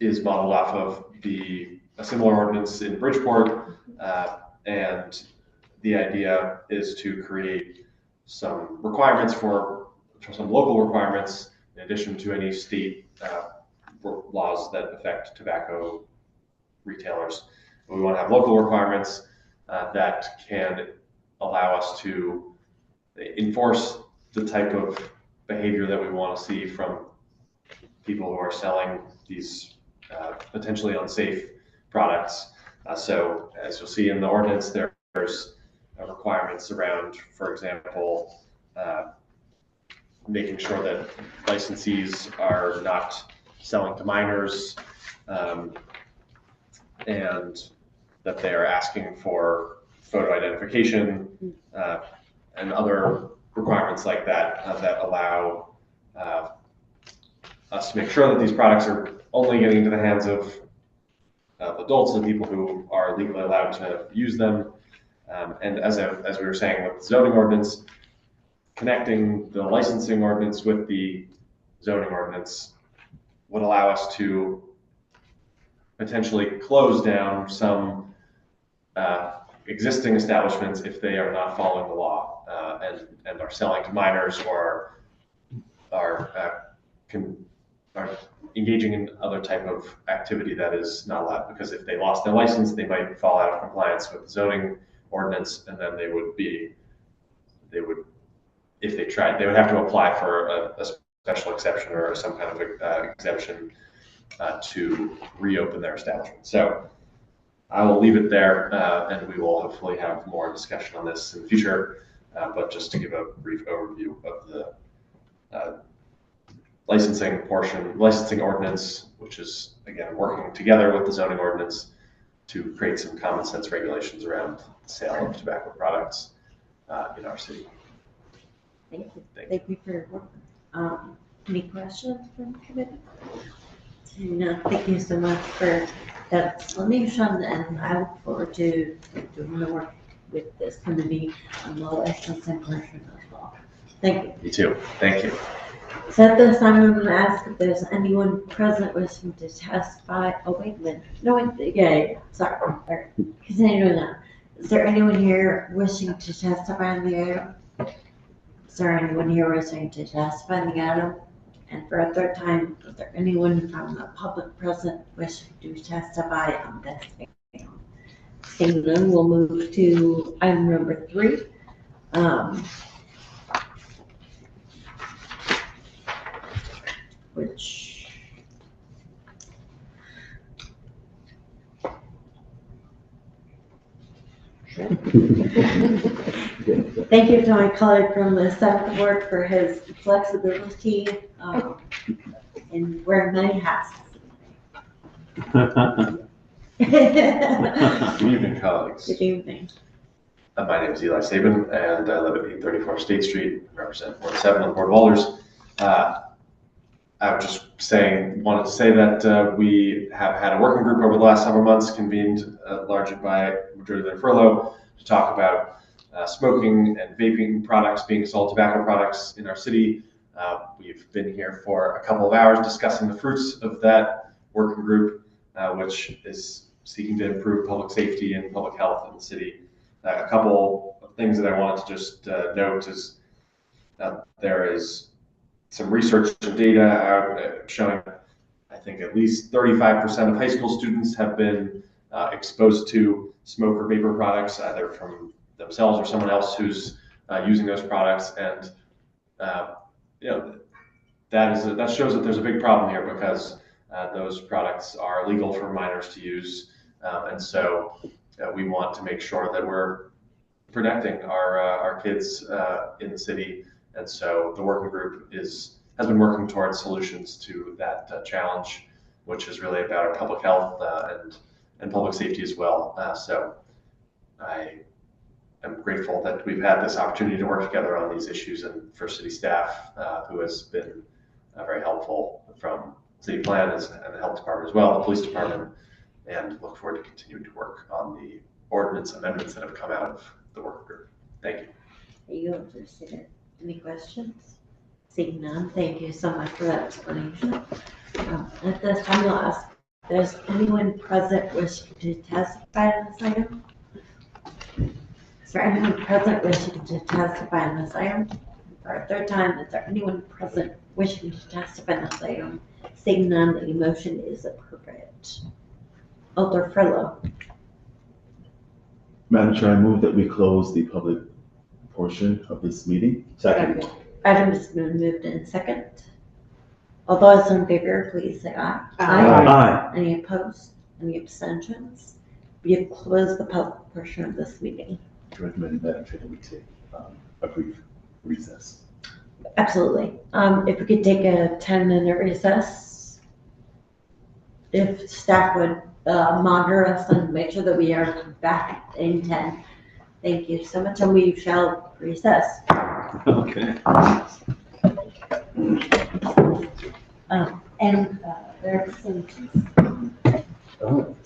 is modeled off of a similar ordinance in Bridgeport, and the idea is to create some requirements for some local requirements in addition to any state laws that affect tobacco retailers. We want to have local requirements that can allow us to enforce the type of behavior that we want to see from people who are selling these potentially unsafe products. So as you'll see in the ordinance, there's requirements around, for example, making sure that licensees are not selling to minors, and that they are asking for photo identification and other requirements like that that allow us to make sure that these products are only getting into the hands of adults and people who are legally allowed to use them. And as we were saying with the zoning ordinance, connecting the licensing ordinance with the zoning ordinance would allow us to potentially close down some existing establishments if they are not following the law and are selling to minors or are engaging in other type of activity that is not allowed. Because if they lost their license, they might fall out of compliance with the zoning ordinance, and then they would, if they tried, they would have to apply for a special exception or some kind of exemption to reopen their establishment. So I will leave it there, and we will hopefully have more discussion on this in the future. But just to give a brief overview of the licensing ordinance, which is, again, working together with the zoning ordinance to create some common sense regulations around the sale of tobacco products in our city.
Thank you. Thank you for your work. Any questions from the committee? No, thank you so much for that explanation, and I look forward to doing the work with this committee on the licensing portion as well. Thank you.
Me too. Thank you.
So at this time, I'm going to ask if there's anyone present wishing to testify. Oh, wait a minute. No, yeah, sorry. All right. Continuing on. Is there anyone here wishing to testify on the item? Is there anyone here wishing to testify on the item? And for a third time, is there anyone from the public present wishing to testify on this item? Seeing none, we'll move to item number 3. Which thank you to my colleague from the 7th Ward for his flexibility in wearing many hats.
Good evening, colleagues.
Good evening.
My name is Eli Sabin, and I live at 834 State Street, represent Ward 7 on the Board of Alders. I was just wanted to say that we have had a working group over the last several months, convened largely by Majority Leader Furlow, to talk about smoking and vaping products being sold, tobacco products in our city. We've been here for a couple of hours discussing the fruits of that working group, which is seeking to improve public safety and public health in the city. A couple of things that I wanted to just note is there is some research and data showing, I think, at least 35% of high school students have been exposed to smoke or vapor products, either from themselves or someone else who's using those products. And that shows that there's a big problem here, because those products are illegal for minors to use, and so we want to make sure that we're protecting our kids in the city. And so the working group has been working towards solutions to that challenge, which is really about our public health and public safety as well. So I I'm grateful that we've had this opportunity to work together on these issues, and for city staff, who has been very helpful from city plan and the health department as well, the police department, and look forward to continuing to work on the ordinance amendments that have come out of the work group. Thank you.
Are you interested? Any questions? Seeing none, thank you so much for that explanation. At this time, I'll ask, does anyone present wish to testify on this item? Is there anyone present wishing to testify on this item? For a third time, is there anyone present wishing to testify on this item? Seeing none, the motion is appropriate. Alder Furlow.
Madam Chair, I move that we close the public portion of this meeting.
Second.
Item has been moved in second. All those in favor, please say aye.
Aye.
Any opposed? Any abstentions? We have closed the public portion of this meeting.
I recommend, Madam Chair, that we take a brief recess.
Absolutely. If we could take a 10-minute recess. If staff would monitor us and make sure that we are back in 10. Thank you so much, and we shall recess.
Okay.
And there's some.
Oh.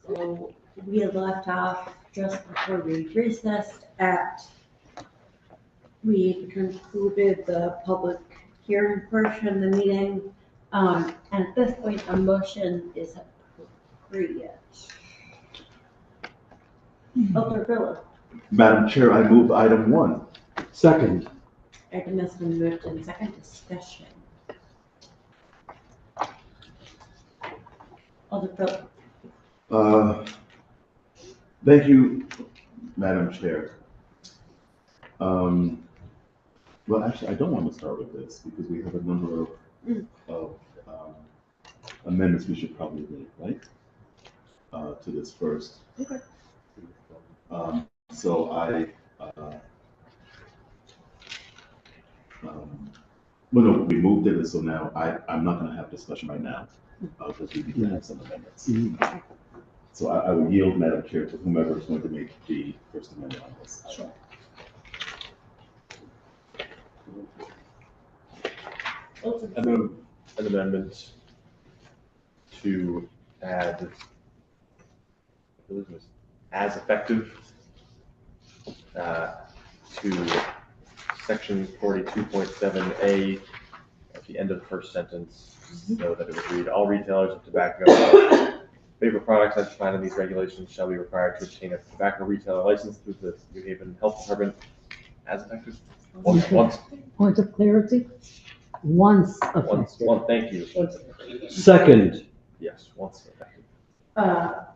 So we had left off just before we recessed we concluded the public hearing portion of the meeting. And at this point, a motion is appropriate. Alder Phillips.
Madam Chair, I move item 1.
Second.
Item has been moved in second discussion. Alder Phillips.
Thank you, Madam Chair. Well, actually, I don't want to start with this because we have a number of amendments we should probably make, right? To this first.
Okay.
So well, no, we moved it, so now I'm not going to have discussion right now because we need to have some amendments. So I will yield, Madam Chair, to whomever is going to make the first amendment on this.
Sure.
I move an amendment to add, as effective, to section 42.7A at the end of the first sentence, so that it would read, all retailers of tobacco vapor products as defined in these regulations shall be required to obtain a tobacco retailer license through the New Haven Health Department as effective. Once.
Point of clarity? Once effective.
Thank you.
Second.
Yes, once effective.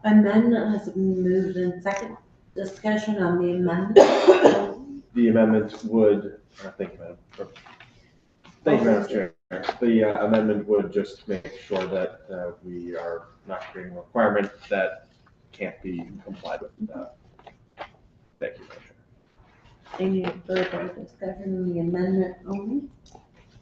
Amendment has been moved in second discussion on the amendment.
The amendment would, thank you, Madam Chair. The amendment would just make sure that we are not creating a requirement that can't be complied with. Thank you, Madam Chair.
Any further discussion on the amendment only?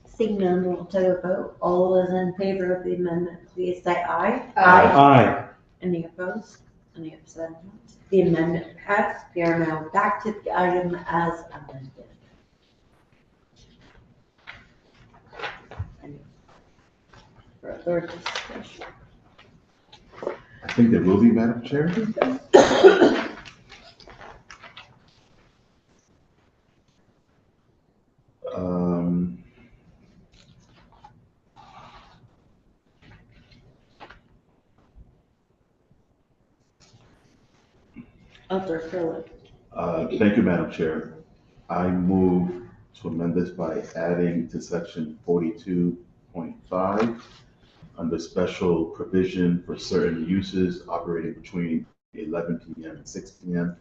Seeing none, we'll take a vote. All those in favor of the amendment, please say aye.
Aye.
Any opposed? Any abstentions? The amendment passed. We are now back to the item as amended. Any further discussion?
I think there will be, Madam Chair.
Alder Phillips.
Thank you, Madam Chair. I move to amend this by adding to section 42.5 under special provision for certain uses operating between 11 p.m. and 6 p.m.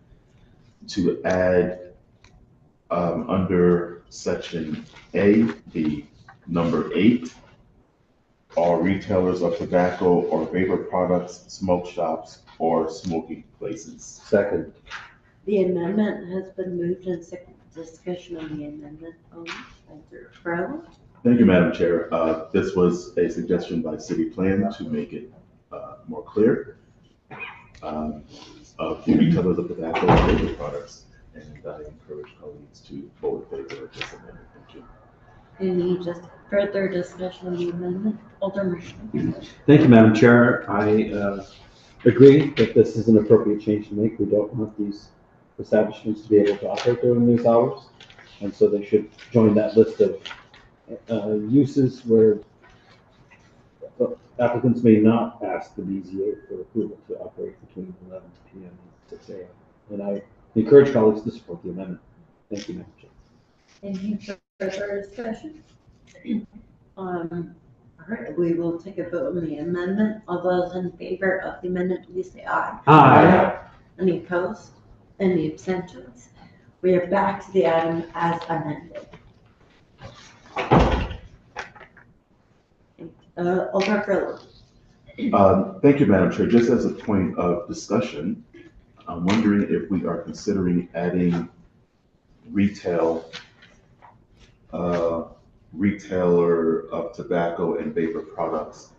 to add under section A, the number 8, all retailers of tobacco or vapor products, smoke shops, or smoking places.
Second.
The amendment has been moved in second discussion on the amendment only. Alder Phillips.
Thank you, Madam Chair. This was a suggestion by City Plan to make it more clear of the retailers of tobacco and vapor products, and I encourage colleagues to vote in favor of this amendment. Thank you.
Any just further discussion on the amendment? Alder Marshall.
Thank you, Madam Chair. I agree that this is an appropriate change to make. We don't want these establishments to be able to operate during these hours, and so they should join that list of uses where applicants may not ask the BZA for approval to operate between 11 p.m. and 6 a.m. And I encourage colleagues to support the amendment. Thank you, Madam Chair.
Any further discussion? All right, we will take a vote on the amendment. All those in favor of the amendment, please say aye.
Aye.
Any opposed? Any abstentions? We are back to the item as amended. Alder Phillips.
Thank you, Madam Chair. Just as a point of discussion, I'm wondering if we are considering adding retailer of tobacco and vapor products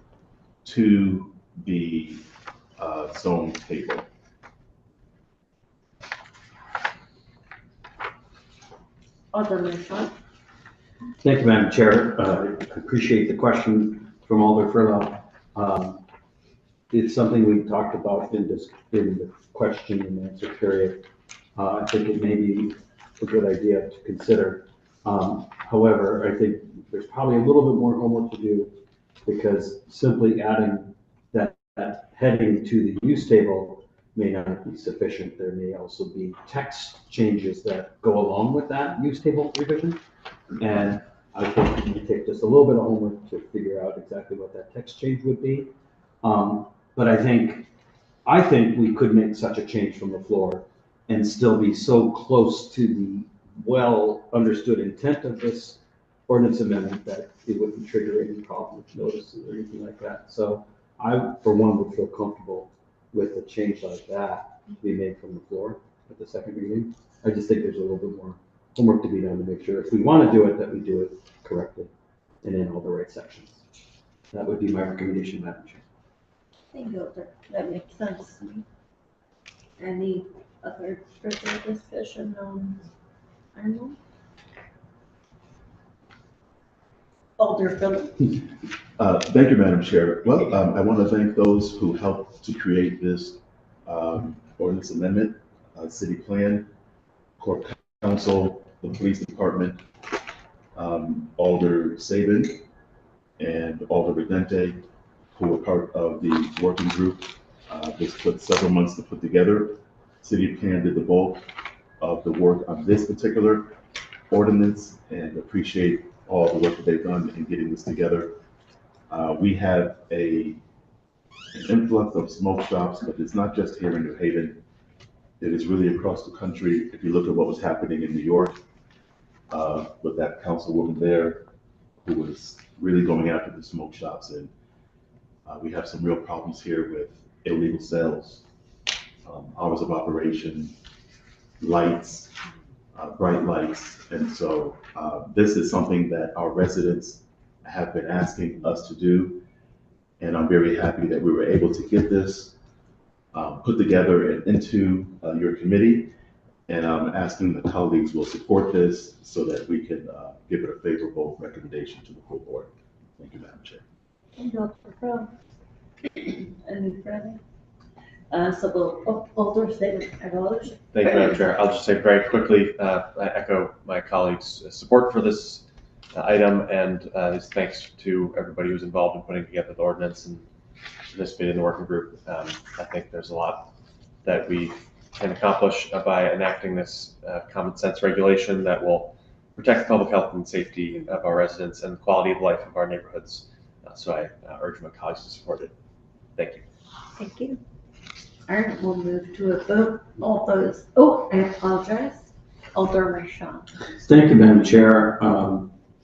to the zone table.
Alder Marshall.
Thank you, Madam Chair. I appreciate the question from Alder Furlow. I think that the zone table, as it stands, does not meet the requirements of the BZA. And so they should join that list of uses operating between 11 p.m. and 6 p.m. to add under section A, the number 8, all retailers of tobacco or vapor products, smoke shops, or smoking places. Second.
The
it's something we talked about in the question and answer period. I think it may be a good idea to consider. However, I think there's probably a little bit more homework to do, because simply adding that heading to the use table may not be sufficient. There may also be text changes that go along with that use table revision. And I think it may take just a little bit of homework to figure out exactly what that text change would be. But I think we could make such a change from the floor and still be so close to the well understood intent of this ordinance amendment that it wouldn't trigger any problem with notices or anything like that. So I, for one, would feel comfortable with a change like that be made from the floor at the second reading. I just think there's a little bit more homework to be done to make sure if we want to do it, that we do it correctly and in all the right sections. That would be my recommendation, Madam Chair.
Thank you, that makes sense to me. Any other further discussion on Arnold? Alder Phillips.
Thank you, Madam Chair. Well, I want to thank those who helped to create this ordinance amendment, city plan, court council, the police department, Alder Sabin and Alder Redente, who were part of the working group. This took several months to put together. City plan did the bulk of the work on this particular ordinance, and appreciate all the work that they've done in getting this together. We have an influx of smoke shops, but it's not just here in New Haven. It is really across the country. If you look at what was happening in New York with that councilwoman there who was really going after the smoke shops, and we have some real problems here with illegal sales, hours of operation, lights, bright lights. And so this is something that our residents have been asking us to do. And I'm very happy that we were able to get this put together and into your committee. And I'm asking the colleagues will support this so that we can give it a favorable recommendation to the full board. Thank you, Madam Chair.
Thank you, Dr. Crowe. Any further? So we'll Alder Sabin, acknowledge.
Thank you, Madam Chair. I'll just say very quickly, I echo my colleagues' support for this item, and thanks to everybody who's involved in putting together the ordinance and participated in the working group. I think there's a lot that we can accomplish by enacting this common sense regulation that will protect the public health and safety of our residents and the quality of life of our neighborhoods. So I urge my colleagues to support it. Thank you.
Thank you. All right, we'll move to a vote. All those, I apologize. Alder Rashawn.
Thank you, Madam Chair.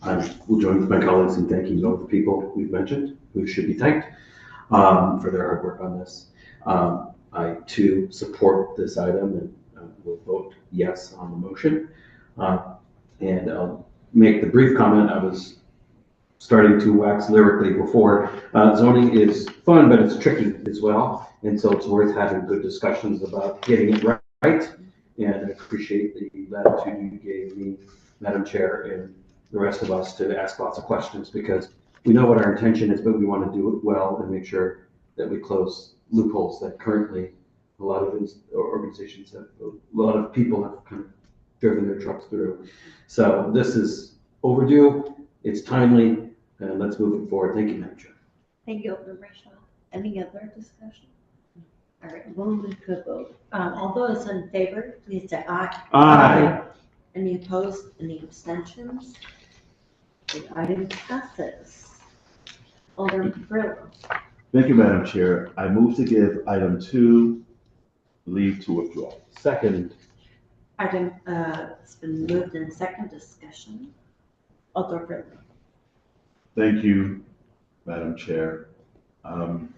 I will join with my colleagues in thanking all the people we've mentioned who should be thanked for their hard work on this. I too support this item and will vote yes on the motion. And I'll make the brief comment. I was starting to wax lyrically before. Zoning is fun, but it's tricky as well. And so it's worth having good discussions about getting it right. And I appreciate the latitude you gave me, Madam Chair, and the rest of us to ask lots of questions, because we know what our intention is, but we want to do it well and make sure that we close loopholes that currently a lot of organizations have, a lot of people have kind of driven their trucks through. So this is overdue, it's timely, and let's move it forward. Thank you, Madam Chair.
Thank you, Alder Rashawn. Any other discussion? All right, we'll move to a vote. All those in favor, please say aye.
Aye.
Any opposed? Any abstentions? The item passes. Alder Grillo.
Thank you, Madam Chair. I move to give item 2 leave to withdraw.
Second.
Item, it's been moved in second discussion. Alder Grillo.
Thank you, Madam Chair. On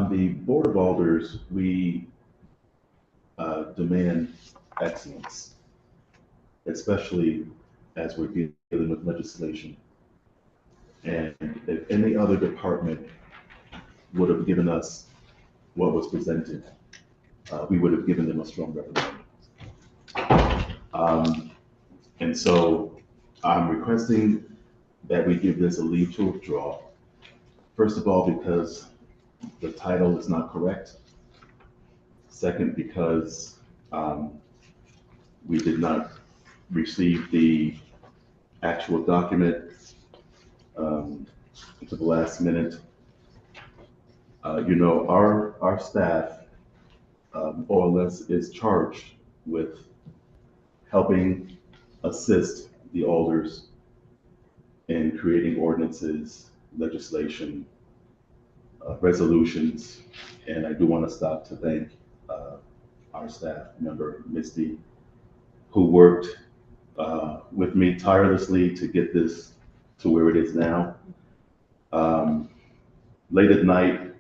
the Board of Alders, we demand excellence, especially as we're dealing with legislation. And if any other department would have given us what was presented, we would have given them a strong reprimand. And so I'm requesting that we give this a leave to withdraw First of all, because the title is not correct. Second, because we did not receive the actual document to the last minute. Our staff, OLS, is charged with helping assist the alders in creating ordinances, legislation, resolutions, and I do want to stop to thank our staff member, Misty, who worked with me tirelessly to get this to where it is now. Late at night,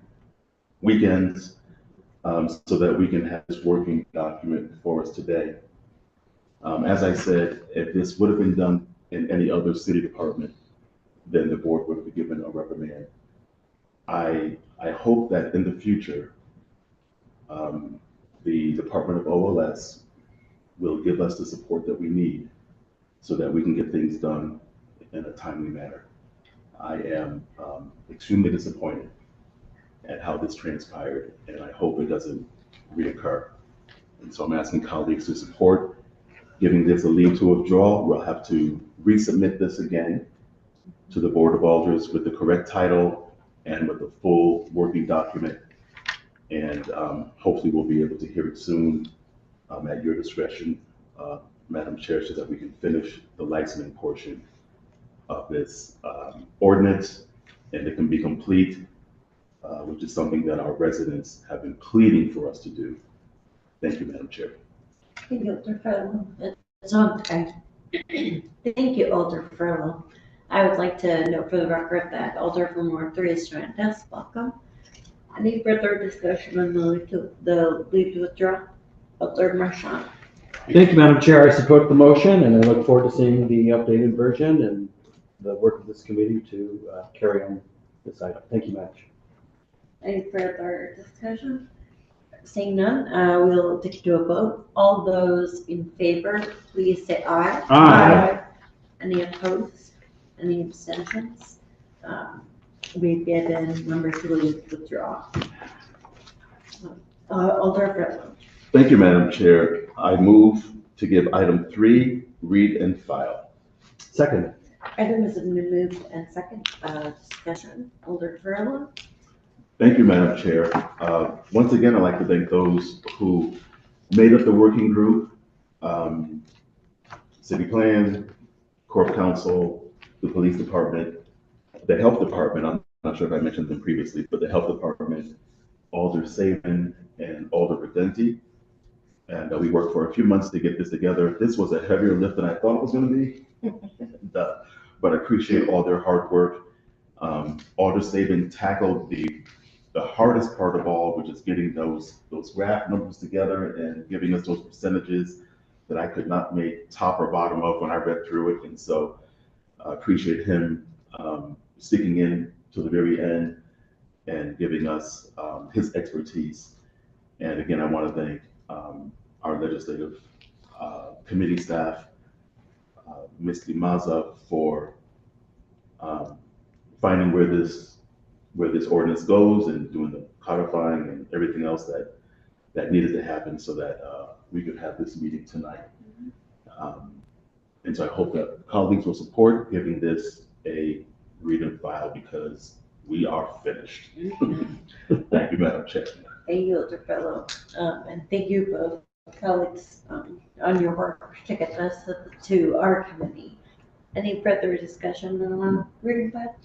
weekends, so that we can have this working document for us today. As I said, if this would have been done in any other city department, then the board would have been given a reprimand. I hope that in the future, the Department of OLS will give us the support that we need so that we can get things done in a timely manner. I am extremely disappointed at how this transpired, and I hope it doesn't reoccur. And so I'm asking colleagues to support giving this a leave to withdraw. We'll have to resubmit this again to the Board of Alders with the correct title and with the full working document. And hopefully we'll be able to hear it soon at your discretion, Madam Chair, so that we can finish the licensing portion of this ordinance and it can be complete, which is something that our residents have been pleading for us to do. Thank you, Madam Chair.
Thank you, Alder Furlow. It's on time. Thank you, Alder Furlow. I would like to note for the record that Alder from Ward 3 is joined us. Welcome. Any further discussion on the leave to withdraw? Alder Marchand.
Thank you, Madam Chair. I support the motion and I look forward to seeing the updated version and the work of this committee to carry on this item. Thank you, Madam Chair.
Any further discussion? Seeing none, we'll take it to a vote. All those in favor, please say aye.
Aye.
Any opposed? Any abstentions? We've given members to leave to withdraw. Alder Furlow.
Thank you, Madam Chair. I move to give item 3 read and file.
Second.
Item has been moved and second. Discussion. Alder Furlow.
Thank you, Madam Chair. Once again, I'd like to thank those who made up the working group, City Plan, Corp Council, the Police Department, the Health Department. I'm not sure if I mentioned them previously, but the Health Department, Alder Saban, and Alder Redenti. And we worked for a few months to get this together. This was a heavier lift than I thought it was going to be, but I appreciate all their hard work. Alder Saban tackled the hardest part of all, which is getting those graph numbers together and giving us those percentages that I could not make top or bottom of when I read through it. And so I appreciate him sticking in to the very end and giving us his expertise. And again, I want to thank our legislative committee staff, Ms. Limaza, for finding where this ordinance goes and doing the codifying and everything else that needed to happen so that we could have this meeting tonight. And so I hope that colleagues will support giving this a read and file because we are finished. Thank you, Madam Chair.
Thank you, Alder Furlow. And thank you both colleagues on your work to get this to our committee. Any further discussion on reading file?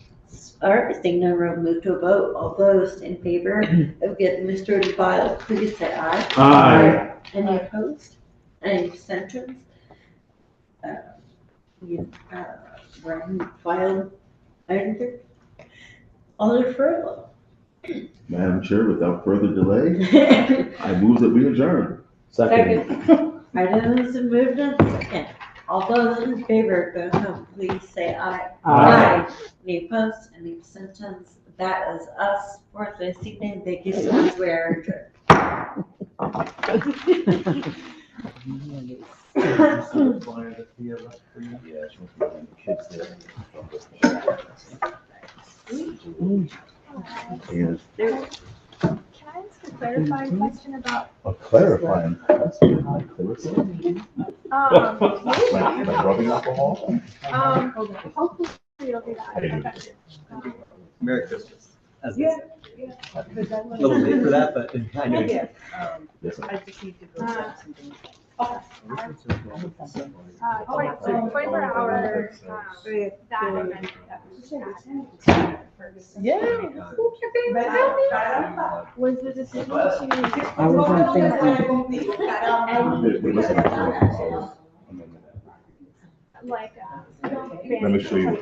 All right, seeing none, we'll move to a vote. All those in favor of getting this to file, please say aye.
Aye.
Any opposed? Any abstentions? Brian filed item 3. Alder Furlow.
Madam Chair, without further delay, I move that we adjourn.
Second.
Item has been moved and second. All those in favor, go home, please say aye.
Aye.
Any opposed, any abstentions? That is us for this evening. Thank you so much. We are adjourned.
And
Can I ask a clarifying question about,
a clarifying question. Am I rubbing alcohol?
hopefully you'll do that. Okay.
Merry Christmas.
Yeah.
A little late for that, but I know.
Yeah.
Yes, sir.
I just need to go grab something. So 24-hour, that event that
Yeah.
was the decision to.
I wasn't thinking.
Like,
Let me show you.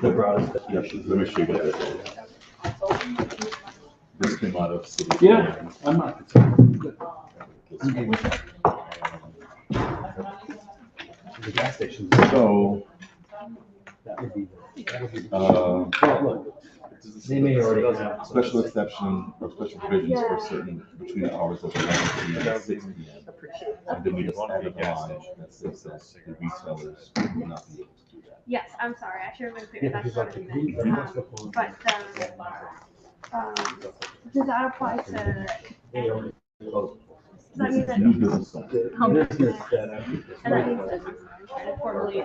Yes, let me show you what this is. This came out of city.
Yeah, I'm not concerned.
The gas station.
So,
Well, look, they may already have.
special exception or special provisions for certain between the hours of 11 p.m. and 6 p.m. And then we just added a line that says that the retailers will not be able to do that.
Yes, I'm sorry, I should have been clear, that's what it meant. But, does that apply to? Does that mean that
New business.
home business, and that means that formally